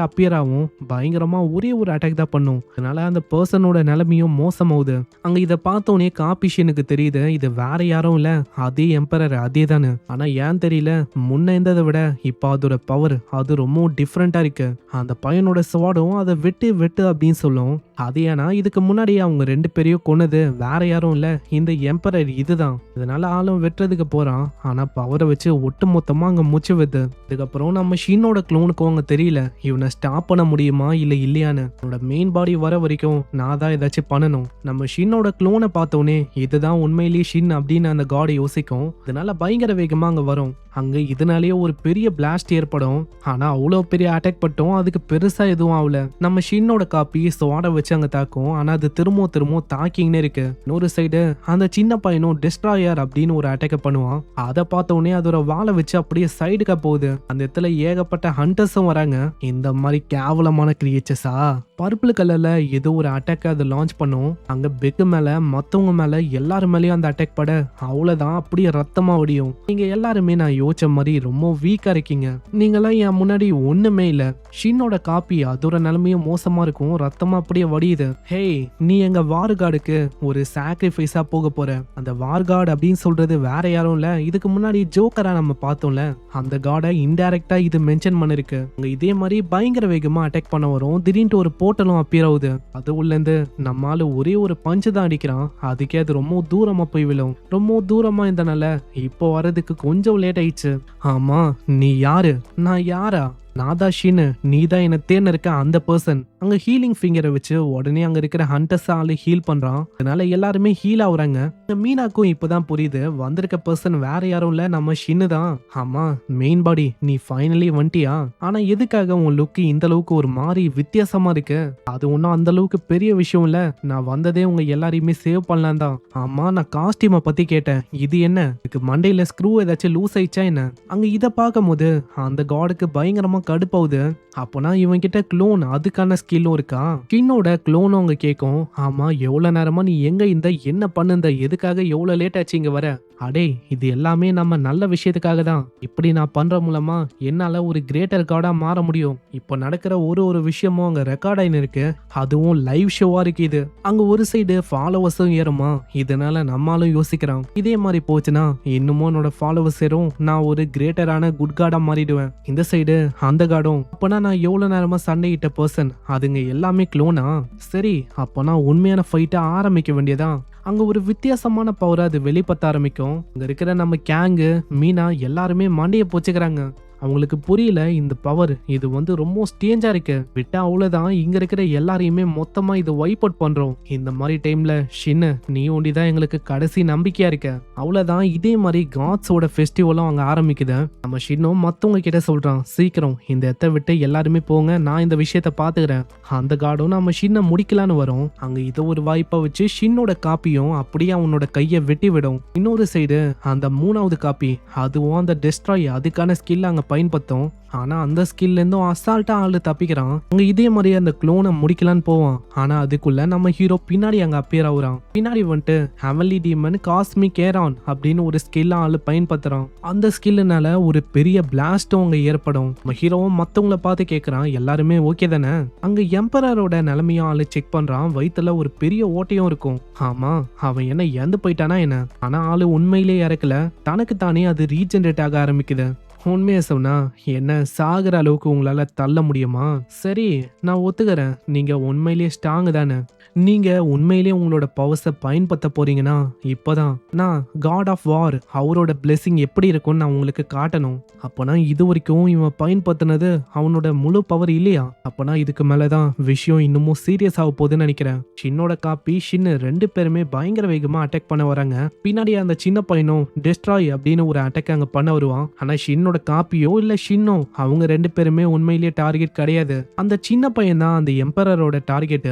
அப்பியர் ஆகும். பயங்கரமா ஒரே ஒரு அட்டாக் தான் பண்ணும். அதனால அந்த பர்சனோட நிலைமையும் மோசமாகுது. அங்க இதை பார்த்தோன்னே காப்பிஷனுக்கு தெரியுது இது வேற யாரும் இல்ல, அதே எம்பரர் அதே தானு. ஆனா ஏன் தெரியல, முன்ன இருந்ததை விட இப்ப அதோட பவர் அது ரொம்ப டிஃப்ரெண்டா இருக்கு. அந்த பையனோட ஸ்வாடும் அதை வெட்டு வெட்டு அப்படின்னு சொல்லும். அது ஏன்னா இதுக்கு முன்னாடி அவங்க 2 பேரையும் கொன்னது வேற யாரும் இல்ல, இந்த எம்பரர் இதுதான். இதனால ஆளும் வெட்டுறதுக்கு போறான். ஆனா பவரை வச்சு ஒட்டு மொத்தமா அங்க முச்சு விது. இதுக்கப்புறம் நம்ம ஷின்னோட க்ளோனுக்கும் அங்க தெரியல இவனை ஸ்டாப் பண்ண முடியுமா இல்ல இல்லையான்னு. அவனோட மெயின் பாடி வர வரைக்கும் நான் தான் ஏதாச்சும் பண்ணணும். நம்ம ஷின்னோட க்ளோனை பார்த்தோன்னே இதுதான் உண்மையிலேயே ஷின் அப்படின்னு அந்த காட் யோசிக்கும். இதனால பயங்கர வேகமா அங்க வரும். அங்க இதனாலேயே ஒரு பெரிய பிளாஸ்ட் ஏற்படும். ஆனா அவ்வளோ பெரிய அட்டாக் பட்டும் அதுக்கு பெருசா எதுவும் ஆகல. நம்ம ஷின்னோட காப்பி ஸ்வாட வச்சு அங்க தாக்கும். ஆனா அது திரும்ப தாக்கிங்கன்னே இருக்கு. இன்னொரு சைடு அந்த சின்ன பையனும் டிஸ்ட்ராயர் அப்படின்னு ஒரு அட்டாக் பண்ணுவான். அதை பார்த்த உடனே அதோட வாழை வச்சு அப்படியே சைடுக்கா போகுது. அந்த இடத்துல ஏகப்பட்ட ஹண்டர்ஸும் வராங்க. இந்த மாதிரி கேவலமான கிரியேச்சர்ஸா. பர்பிள் கலர்ல ஏதோ ஒரு அட்டாக் அதை லான்ச் பண்ணும். அங்க பெக்கு மேல மத்தவங்க மேல எல்லாரும் மேலயும் அந்த அட்டாக் பட அவ்வளவுதான், அப்படியே ரத்தமா வடியும். நீங்க எல்லாருமே நான் யோசிச்ச மாதிரி ரொம்ப வீக்கா இருக்கீங்க. நீங்களாம் என் முன்னாடி ஒண்ணுமே இல்ல. ஷின்னோட காப்பி அதோட நிலைமையும் மோசமா இருக்கும். ரத்தமா அப்படியே வடியுது. ஹே, நீ எங்க வார்கார்டுக்கு ஒரு சாக்ரிஃபைஸா போக போற. அந்த வார்கார்டு அப்படின்னு சொல்றது வேற யாரும் இல்ல, இதுக்கு முன்னாடி ஜோக்கரா நம்ம பார்த்தோம்ல அந்த கார்டை இன்டைரக்டா இது மென்ஷன் பண்ணிருக்கு. அங்க இதே மாதிரி பயங்கர வேகமா அட்டாக் பண்ண வரும். திடீர்னு ஒரு போர்ட்டலும் அப்பியர் ஆகுது. அது உள்ள இருந்து நம்மால ஒரே ஒரு பஞ்சு தான் அடிக்கிறான். அதுக்கே அது ரொம்ப தூரமா போய் விழும். ரொம்ப தூரமா இருந்தனால இப்போ வர்றதுக்கு கொஞ்சம் லேட் ஆயிடுச்சு. ஆமா, நீ யாரு நான் யாரா? நான் தான் ஷின், நீ தான் என்ன தேர்ந்தெடுக்க அந்த பர்சன். அங்க ஹீலிங் ஃபிங்கரை வச்சு உடனே அங்க இருக்கிற ஹண்டர்ஸ் ஆளு ஹீல் பண்றான். அதனால எல்லாருமே ஹீல் ஆகுறாங்க. மீனாக்கும் இப்பதான் புரியுது வந்திருக்க பர்சன் வேற யாரும் இல்ல, நம்ம ஷின்னு தான். ஆமா மெயின் பாடி, நீ ஃபைனலி வந்துட்டியா? ஆனா எதுக்காக உன் லுக் இந்த அளவுக்கு ஒரு மாதிரி வித்தியாசமா இருக்கு? அது ஒன்னும் அந்த அளவுக்கு பெரிய விஷயம் இல்ல, நான் வந்ததே உங்க எல்லாரையுமே சேவ் பண்ணலாம் தான். ஆமா நான் காஸ்டியூமை பத்தி கேட்டேன், இது என்ன இதுக்கு மண்டையில ஸ்க்ரூ ஏதாச்சும் லூஸ் ஆயிடுச்சா என்ன? அங்க இத பார்க்கும் போது அந்த காடுக்கு பயங்கரமா கடுப்பாவுது. அப்போனா இவன் கிட்ட க்ளோன் அதுக்கான ஸ்கில்லும் இருக்கா? கின்னோட க்ளோனும் அங்க கேட்கும், ஆமா எவ்வளவு நேரமா நீ எங்க இந்த என்ன பண்ணுந்த, எதுக்காக எவ்வளவு லேட் ஆச்சு இங்க வர? அடே இது எல்லாமே நம்ம நல்ல விஷயத்துக்காக தான். இப்படி நான் பண்ற மூலமா என்னால ஒரு கிரேட்டர் காடா மாற முடியும். இப்போ நடக்கிற ஒரு விஷயமும் அங்க ரெக்கார்ட் ஆயின்னு இருக்கு, அதுவும் லைவ் ஷோவா இருக்கு. இது அங்க ஒரு சைடு ஃபாலோவர்ஸும் ஏறுமா, இதனால நம்மளும் யோசிக்கிறான் இதே மாதிரி போச்சுன்னா இன்னமும் என்னோட ஃபாலோவர்ஸ் ஏறும், நான் ஒரு கிரேட்டரான குட் காடா மாறிடுவேன். இந்த சைடு அந்த காடும், அப்பனா நான் எவ்வளவு நேரமா சண்டையிட்ட பர்சன் அதுங்க எல்லாமே க்ளோனா? சரி அப்பனா உண்மையான ஃபைட்டை ஆரம்பிக்க வேண்டியதான். அங்க ஒரு வித்தியாசமான பவர் அது வெளிப்பத்த ஆரம்பிக்கும். அங்க இருக்கிற நம்ம கேங்கு மீனா எல்லாருமே மண்டைய போச்சுக்கிறாங்க. அவங்களுக்கு புரியல இந்த பவர், இது ரொம்ப ஸ்டேஞ்சா இருக்கு, விட்டா அவ்வளவுதான் இங்க இருக்கிற எல்லாரையுமே மொத்தமா இது வைப் அவுட் பண்றோம். இந்த மாதிரி டைம்ல ஷின்னு நீ ஒண்டிதான் எங்களுக்கு கடைசி நம்பிக்கையா இருக்க, அவ்வளவுதான். இதே மாதிரி காட்ஸோட ஃபெஸ்டிவலும் அங்க ஆரம்பிக்குது. நம்ம ஷின்னும் மத்தவங்க கிட்ட சொல்றான், சீக்கிரம் இந்த இடத்த விட்டு எல்லாருமே போங்க, நான் இந்த விஷயத்த பாத்துக்கிறேன். அந்த காடும் நம்ம ஷின்னை முடிக்கலான்னு வரும். அங்க இதை ஒரு வாய்ப்பா வச்சு ஷின்னோட காப்பியும் அப்படியே அவனோட கையை வெட்டி விடும். இன்னொரு சைடு அந்த மூணாவது காப்பி அதுவும் அந்த டெஸ்ட்ராய் அதுக்கான ஸ்கில் அங்க பயன்படுத்தும். ஆனா அந்த ஸ்கில்ல இருந்தும் அசால்ட்டா ஆளு தப்பிக்கிறான். அங்க இதே மாதிரி அந்த க்ளோனை முடிக்கலான்னு போவான். ஆனா அதுக்குள்ள நம்ம ஹீரோ பின்னாடி அங்க அப்பியர் ஆகுறான். பின்னாடி வந்துட்டு ஹெவன்லி டீமன் காஸ்மிக் ஏரான் அப்படின்னு ஒரு ஸ்கில் ஆளு பயன்படுத்துறான். அந்த ஸ்கில்லுனால ஒரு பெரிய பிளாஸ்டும் அங்க ஏற்படும். நம்ம ஹீரோவும் மத்தவங்களை பார்த்து கேட்கறான், எல்லாருமே ஓகே தானே? அங்க எம்பரரோட நிலைமையும் ஆளு செக் பண்றான். வயித்துல ஒரு பெரிய ஓட்டையும் இருக்கும். ஆமா அவன் என்ன இறந்து போயிட்டானா என்ன? ஆனா ஆளு உண்மையிலேயே இறக்கல, தனக்கு தானே அது ரீஜெனரேட் ஆக ஆரம்பிக்குது. உண்மையை சொன்னா என்ன சாகுற அளவுக்கு உங்களால தள்ள முடியுமா? சரி நான் ஒத்துக்கிறேன், நீங்க உண்மையிலேயே ஸ்ட்ராங் தானே, நீங்க உண்மையிலேயே உங்களோட பவர்ஸை பயன்படுத்த போறீங்கன்னா இப்பதான் நான் காட் ஆஃப் வார் அவரோட பிளெஸிங் எப்படி இருக்கும்னு நான் உங்களுக்கு காட்டணும். அப்பனா இது வரைக்கும் இவன் பயன்படுத்தினது அவனோட முழு பவர் இல்லையா? அப்பனா இதுக்கு மேலதான் விஷயம் இன்னமும் சீரியஸ் ஆக போகுதுன்னு நினைக்கிறேன். ஷின்னோட காப்பி ஷின்னு ரெண்டு பேருமே பயங்கர வேகமா அட்டாக் பண்ண வராங்க. பின்னாடி அந்த சின்ன பையனும் டெஸ்ட்ராய் அப்படின்னு ஒரு அட்டாக் அங்க பண்ண வருவான். ஆனா ஷின்னோட காப்பியோ இல்ல ஷின்னோ அவங்க ரெண்டு பேருமே உண்மையிலேயே டார்கெட் கிடையாது. அந்த சின்ன பையன் தான் அந்த எம்பரரோட டார்கெட்.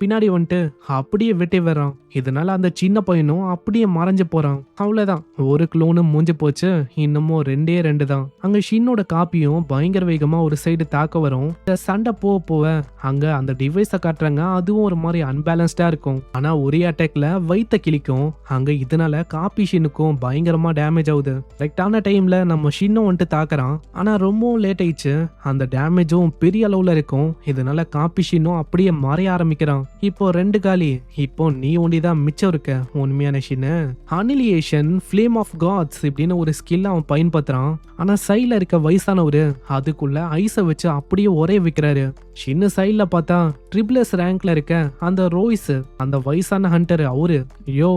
பின்னாடி வந்துட்டு அப்படியே வெட்டி வர்றான். இதனால அந்த சின்ன பையனும் அப்படியே மறைஞ்சு போறான். அவ்வளவுதான், ஒரு க்ளோனும் மூஞ்சி போச்சு. இன்னமும் ரெண்டு தான். அங்க ஷின்னோட காப்பியும் பயங்கர வேகமா ஒரு சைடு தாக்க வரும். இந்த சண்டை போக அங்க அந்த டிவைஸை காட்டுறாங்க, அதுவும் ஒரு மாதிரி அன்பேலன்ஸ்டா இருக்கும். ஆனா ஒரே அட்டாக்ல வயித்த கிழிக்கும். அங்க இதனால காப்பி ஷின்னுக்கும் பயங்கரமா டேமேஜ் ஆகுது. கரெக்டான டைம்ல நம்ம ஷின்னும் வந்துட்டு தாக்குறான். ஆனா ரொம்பவும் லேட் ஆயிடுச்சு. அந்த டேமேஜும் பெரிய அளவுல இருக்கும். இதனால காப்பி ஷின்னும் அப்படியே மறைய ஆரம்பிக்கிறான். இப்போ ரெண்டு காலி, இப்போ நீ ஒண்டிதான் மிச்சம் இருக்க உண்மையான ஷின்னு. அனிலியேஷன் ஃப்ளேம் ஆஃப் காட்ஸ் இப்படின்னு ஒரு ஸ்கில் அவன் பயன்படுத்துறான். ஆனா சைட்ல இருக்க வயசானவரு அதுக்குள்ள ஐஸை வச்சு அப்படியே ஒரே வைக்கிறாரு. ஷின்னு சைட்ல பார்த்தா ட்ரிபிள்எஸ் ரேங்க்ல இருக்க அந்த ரோய்ஸ் அந்த வயசான ஹண்டர் அவரு. ஐயோ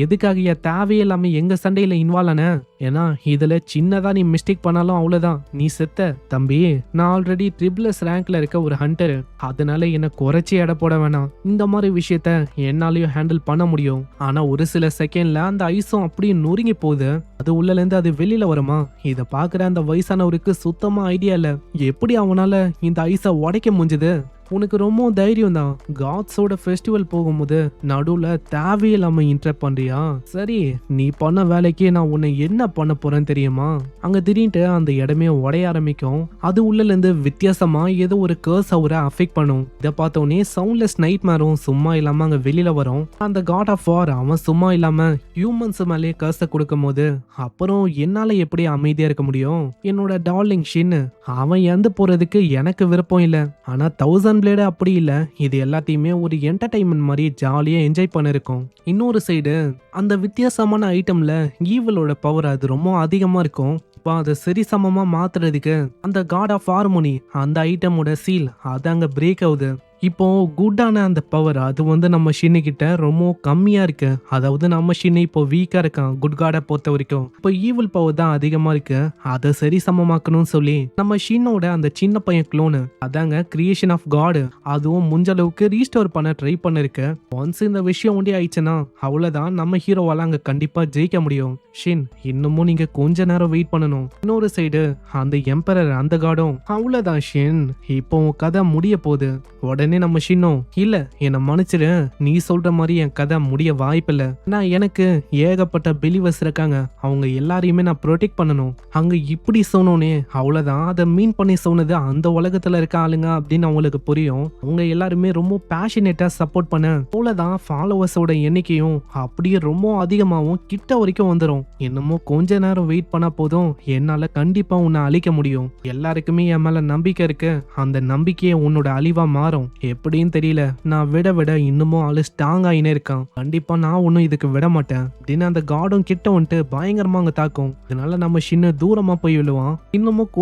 எதுக்காக தேவையில்லாம எங்க சண்டையில இன்வால்வ் ஆன? ஏன்னா இதுல சின்னதா நீ மிஸ்டேக் பண்ணாலும் அவ்வளவுதான், நீ செத்த தம்பி. நான் ஆல்ரெடி ட்ரிபிள்எஸ் ரேங்க்ல இருக்க ஒரு ஹண்டர், அதனால என்ன குறைச்சி எடை போட வேணாம். இந்த மாதிரி விஷயத்த என்னாலயும் ஹேண்டில் பண்ண முடியும். ஆனா ஒரு சில செகண்ட்ல அந்த ஐஸும் அப்படியே நொறுங்கி போகுது. அது உள்ளல இருந்து அது வெளியில வருமா? இத பாக்குற அந்த வயசானவருக்கு சுத்தமா ஐடியா இல்ல, எப்படி அவனால இந்த ஐஸை உடைக்க முடிஞ்சது. உனக்கு ரொம்ப தைரியம் தான், காட்ஸோட ஃபெஸ்டிவல் போகும்போது நடுவுல தேவையில்லாம இன்டரப்ட் பண்றியா? சரி நீ பண்ண வேலைக்கு நான் உன்னை என்ன பண்ண போறேன்னு தெரியுமா? அங்க திடீர்னு அந்த இடமே உடைய ஆரம்பிக்கும். அது உள்ளல இருந்து வித்தியாசமா ஏதோ ஒரு கர்ஸ் அவரை அஃபெக்ட் பண்ணும். இதை பார்த்தோன்னே சவுண்ட்லெஸ் நைட் மேரும் சும்மா இல்லாம அங்க வெளியில வரும். அந்த காட் ஆஃப் வார் அவன் சும்மா இல்லாம ஹியூமன்ஸ் மேலே கர்ஸை கொடுக்கும் போது அப்புறம் என்னால எப்படி அமைதியா இருக்க முடியும்? என்னோட டார்லிங் ஷின்னு அவன் இறந்து போறதுக்கு எனக்கு விருப்பம் இல்ல. ஆனா 1000 பிளேடு அப்படி இல்ல, இது எல்லாத்தையுமே ஒரு என்டர்டைன்மெண்ட் மாதிரி ஜாலியா என்ஜாய் பண்ணிருக்கோம். இன்னொரு சைடு அந்த வித்தியாசமான ஐட்டம்ல ஈவலோட பவர் அது ரொம்ப அதிகமா இருக்கும். இப்போ அதை சரிசமமா மாத்துறதுக்கு அந்த காட் ஆஃப் ஹார்மோனி அந்த ஐட்டமோட சீல் அது அங்க பிரேக் ஆகுது. இப்போ குட்டான அந்த பவர் அது வந்து நம்ம ஷின்னு கிட்ட ரொம்ப கம்மியா இருக்கு. அதாவது நம்ம ஷின்னு இப்போ வீக்கா இருக்கான் குட் காட பொறுத்த வரைக்கும். இப்போ ஈவில் பவர் தான் அதிகமா இருக்கு. அதை சரி சமமாக்கணும்னு சொல்லி நம்ம ஷின்னோட அந்த சின்ன பையன் க்ளோனு அதாங்க கிரியேஷன் ஆஃப் காட் அதுவும் முடிஞ்ச அளவுக்கு ரீஸ்டோர் பண்ண ட்ரை பண்ணிருக்கு. ஒன்ஸ் இந்த விஷயம் ஒண்டி ஆயிடுச்சுன்னா அவ்வளவுதான், நம்ம ஹீரோவால அங்க கண்டிப்பா ஜெயிக்க முடியும். ஷின் இன்னமும் நீங்க கொஞ்ச நேரம் வெயிட் பண்ணணும். இன்னொரு சைடு அந்த எம்பரர் அந்த காடும் அவ்வளவுதான் ஷின், இப்போ உன் கதை முடிய போகுது. உடனே நம்ம ஷின்னும் இல்ல என்ன மன்னிச்சிடு, நீ சொல்ற மாதிரி என் கதை முடிய வாய்ப்பில்ல. நான் எனக்கு ஏகப்பட்ட பிலீவர்ஸ் இருக்காங்க, அவங்க எல்லாரையுமே நான் ப்ரொடெக்ட் பண்ணணும். அங்க இப்படி சொன்னோனே அவ்வளவுதான், அதை மீன் பண்ணி சொன்னது அந்த உலகத்துல இருக்க ஆளுங்க அப்படின்னு அவங்களுக்கு புரியும். அவங்க எல்லாருமே ரொம்ப பேஷனேட்டா சப்போர்ட் பண்ண அவ்வளவுதான், ஃபாலோவர்ஸோட எண்ணிக்கையும் அப்படியே ரொம்ப அதிகமாகவும் கிட்ட வரைக்கும் வந்துடும். இன்னமும் கொஞ்ச நேரம் வெயிட் பண்ணா போதும், என்னால கண்டிப்பா உன்னை அழிக்க முடியும். எல்லாருக்குமே என் மேல நம்பிக்கை இருக்கு, அந்த நம்பிக்கையை உன்னோட அழிவா மாறும். எப்படின்னு தெரியல, நான் விட விட இன்னமும் ஆளு ஸ்ட்ராங் ஆயினே இருக்கான். கண்டிப்பா நான் ஒன்னும் இதுக்கு விட மாட்டேன் அப்படின்னு அந்த காடும் கிட்ட வந்துட்டு பயங்கரமா அங்க தாக்கும். இதனால நம்ம சின்ன தூரமா போய் விழுவான். இன்னமும்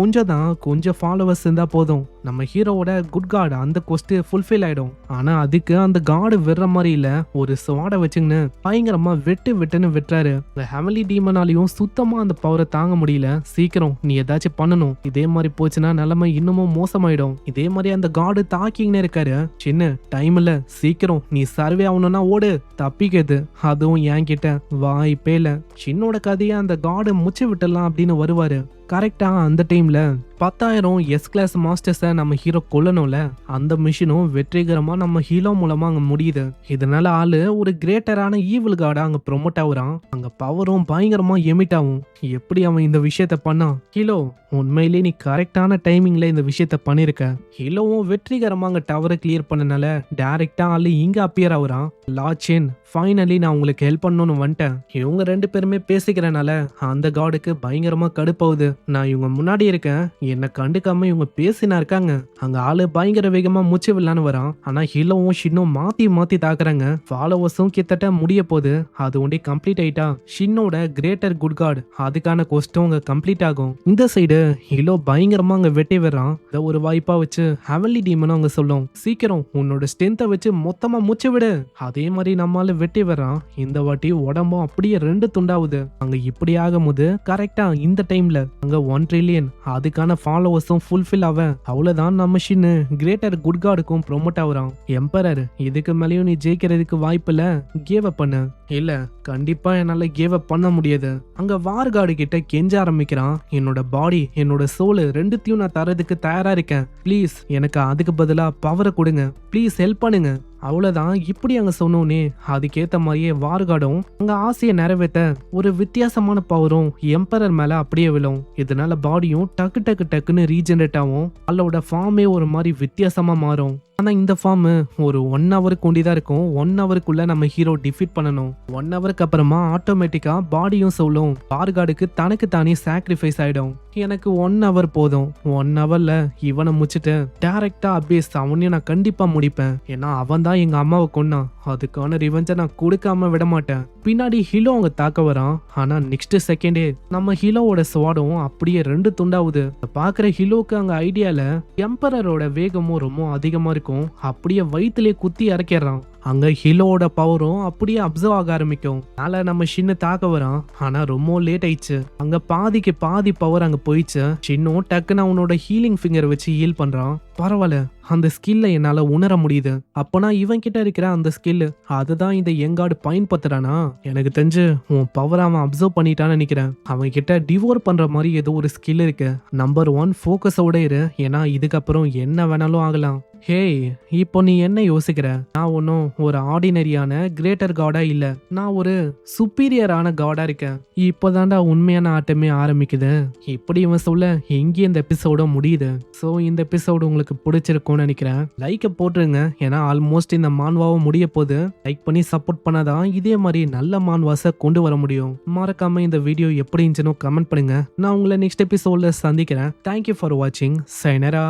கொஞ்சம் ஃபாலோவர்ஸ் இருந்தா போதும், நம்ம ஹீரோவோட குட் காட் அந்த கொஸ்ட் ஃபுல்ஃபில் ஆயிடும். ஆனா அதுக்கு அந்த காடு விடுற மாதிரி இல்ல, ஒரு ஸ்வாடை வச்சுங்கன்னு பயங்கரமா வெட்டுன்னு வெட்டுறாரு. இந்த ஹெவன்லி டீமனாலையும் சுத்தமா அந்த பவரை தாங்க முடியல. சீக்கிரம் நீ ஏதாச்சும் பண்ணணும், இதே மாதிரி போச்சுன்னா நிலைமை இன்னமும் மோசமாயிடும். இதே மாதிரி அந்த காடு தாக்கிங்கன்னு இருக்காரு. சின்ன டைம் இல்ல, சீக்கிரம் நீ சர்வே ஆகணும்னா ஓடு, தப்பிக்கிறது அதுவும் என்கிட்ட வாய்ப்பே இல்ல. சின்னோட கதையை அந்த காடு முச்சு விட்டுலாம் அப்படின்னு வருவாரு. கரெக்டா அந்த டைம்ல 10,000 எஸ் கிளாஸ் மாஸ்டர்ஸை நம்ம ஹீரோ கொல்லணும்ல, அந்த மிஷினும் வெற்றிகரமா நம்ம ஹீரோ மூலமா அங்க முடியுது. இதனால ஆளு ஒரு கிரேட்டரான ஈவில் கார்டா அங்க ப்ரொமோட் ஆகுறான். அங்க பவரும் பயங்கரமா எமிட் ஆகும். எப்படி அவன் இந்த விஷயத்த பண்ணான்? ஹீரோ உண்மையிலே நீ கரெக்டான டைமிங்ல இந்த விஷயத்த பண்ணிருக்க. ஹீரோவும் வெற்றிகரமா அங்க டவரை கிளியர் பண்ணனால டைரக்டா ஆளு இங்க அப்பியர் ஆகுறான். லாச்சின் ஃபைனலி நான் உங்களுக்கு ஹெல்ப் பண்ணணும்னு வந்துட்டேன். இவங்க 2 பேருமே பேசிக்கிறனால அந்த காடுக்கு பயங்கரமா கடுப்பாகுது. நான் இவங்க முன்னாடி இருக்கேன், என்ன கண்டுக்காம இவங்க பேசினா இருக்காங்க. அங்க ஆளு பயங்கர வேகமா மூச்சு விடலான்னு வரான். ஆனா ஹீரோவும் ஷின்னும் மாத்தி தாக்குறாங்க. ஃபாலோவர்ஸும் கிட்டத்தட்ட முடிய போகுது. அது ஒண்டி கம்ப்ளீட் ஆயிட்டா ஷின்னோட கிரேட்டர் குட் காட் அதுக்கான கொஸ்டும் அங்க கம்ப்ளீட் ஆகும். இந்த சைடு ஹீரோ பயங்கரமா அங்க வெட்டி விடுறான். இதை ஒரு வாய்ப்பா வச்சு ஹெவன்லி டீமனும் அங்க சொல்லும், சீக்கிரம் உன்னோட ஸ்ட்ரென்த்தை வச்சு மொத்தமா மூச்சு விடு. அதே மாதிரி நம்மால வெட்டி வர்றான். இந்த வாட்டி உடம்பும் அப்படியே 2 துண்டாவுது. அங்க இப்படி ஆகும்போது கரெக்டா இந்த டைம்ல அங்க 1 ட்ரில்லியன் அதுக்கான ஃபாலோவர்ஸும் ஃபுல்ஃபில் ஆவ அவ்வளவுதான், நம்ம ஷின்னு கிரேட்டர் குட் காடுக்கும் ப்ரொமோட் ஆகுறான். எம்பரர் இதுக்கு மேலேயும் நீ ஜெயிக்கிறதுக்கு வாய்ப்பில்ல, கேவ் அப் பண்ணு. இல்ல கண்டிப்பா என்னால கேவ் அப் பண்ண முடியாது. அங்க வார் காடு கிட்ட கெஞ்ச ஆரம்பிக்கிறான். என்னோட பாடி என்னோட சோலு 2த்தையும் நான் தரதுக்கு தயாரா இருக்கேன், ப்ளீஸ் எனக்கு அதுக்கு பதிலா பவரை கொடுங்க, ப்ளீஸ் ஹெல்ப் பண்ணுங்க. அவ்வளவுதான், இப்படி அங்க சொன்னோன்னே அதுக்கேத்த மாதிரியே வார்காடும் அங்க ஆசையை நிறைவேற்ற ஒரு வித்தியாசமான பவரும் எம்பரர் மேல அப்படியே விழும். இதனால பாடியும் டக்குன்னு ரீஜெனரேட் ஆகும். அவளோட ஃபார்மே ஒரு மாதிரி வித்தியாசமா மாறும். ஆனா இந்த ஃபார்ம் ஒரு 1 ஹவருக்கு கொண்டிதான் இருக்கும். 1 ஹவருக்குள்ள நம்ம ஹீரோ டிஃபீட் பண்ணணும். 1 ஹவருக்கு அப்புறமா ஆட்டோமேட்டிக்கா பாடியும் சொல்லும் வார்காடுக்கு தனக்கு தானே சாக்ரிஃபைஸ் ஆயிடும். எனக்கு 1 ஹவர் போதும், 1 ஹவர்ல இவனை முடிச்சுட்டு டைரக்டா அபேஸ் அவனையும் நான் கண்டிப்பா முடிப்பேன். ஏன்னா அவன் தான் எங்க அம்மாவை கொன்னான், அதுக்கான ரிவெஞ்சை நான் கொடுக்காம விட மாட்டேன். பின்னாடி ஹீரோ அவங்க தாக்க வரான். ஆனா நெக்ஸ்ட் செகண்டே நம்ம ஹீரோவோட ஸ்வாடும் அப்படியே 2 துண்டாவுது. பாக்குற ஹீரோக்கு அங்க ஐடியால எம்பரரோட வேகமும் ரொம்ப அதிகமா இருக்கும். அப்படியே வயிற்றுலயே குத்தி இறக்கிடுறான். அங்க ஹீரோவோட பவரும் அப்படியே அப்சர்வ் ஆக ஆரம்பிக்கும். அதனால நம்ம ஷின்னு தாக்க வரான். ஆனா ரொம்ப லேட் ஆயிடுச்சு. அங்க பாதிக்கு பாதி பவர் அங்க போயிடுச்சு. ஷின்னும் டக்குன்னு அவனோட ஹீலிங் ஃபிங்கர் வச்சு ஹீல் பண்றான். பரவாயில்ல, அந்த ஸ்கில்ல என்னால உணர முடியுது. அப்பனா இவன் கிட்ட இருக்கிற அந்த ஸ்கில் அதுதான் இந்த எங்காடு பயன்படுத்துறானா? எனக்கு தெரிஞ்சு உன் பவர் அவன் அப்சர்வ் பண்ணிட்டான்னு நினைக்கிறேன். அவன் கிட்ட டிவோர் பண்ற மாதிரி ஏதோ ஒரு ஸ்கில் இருக்கு. நம்பர் 1 ஃபோக்கஸோட இரு, ஏன்னா இதுக்கப்புறம் என்ன வேணாலும் ஆகலாம். ஹேய், இப்போ நீ என்ன யோசிக்கிற? நான் ஒன்னும் ஒரு ஆர்டினரியான கிரேட்டர் காடா இல்ல, நான் ஒரு சுப்பீரியரான காடா இருக்கேன். இப்போதான்டா உண்மையான ஆட்டமே ஆரம்பிக்குது. இப்படி இவன் சொல்ல எங்கே இந்த எபிசோட முடியுது. ஸோ இந்த எபிசோடு உங்களுக்கு பிடிச்சிருக்கும்னு நினைக்கிறேன். லைக்கை போட்டுருங்க, ஏன்னா ஆல்மோஸ்ட் இந்த மான்வாவும் முடிய போது. லைக் பண்ணி சப்போர்ட் பண்ணாதான் இதே மாதிரி நல்ல மான்வாஸை கொண்டு வர முடியும். மறக்காம இந்த வீடியோ எப்படி இருந்துச்சுன்னு கமெண்ட் பண்ணுங்க. நான் உங்களை நெக்ஸ்ட் எபிசோட்ல சந்திக்கிறேன். தேங்க்யூ ஃபார் வாட்சிங். சைனரா.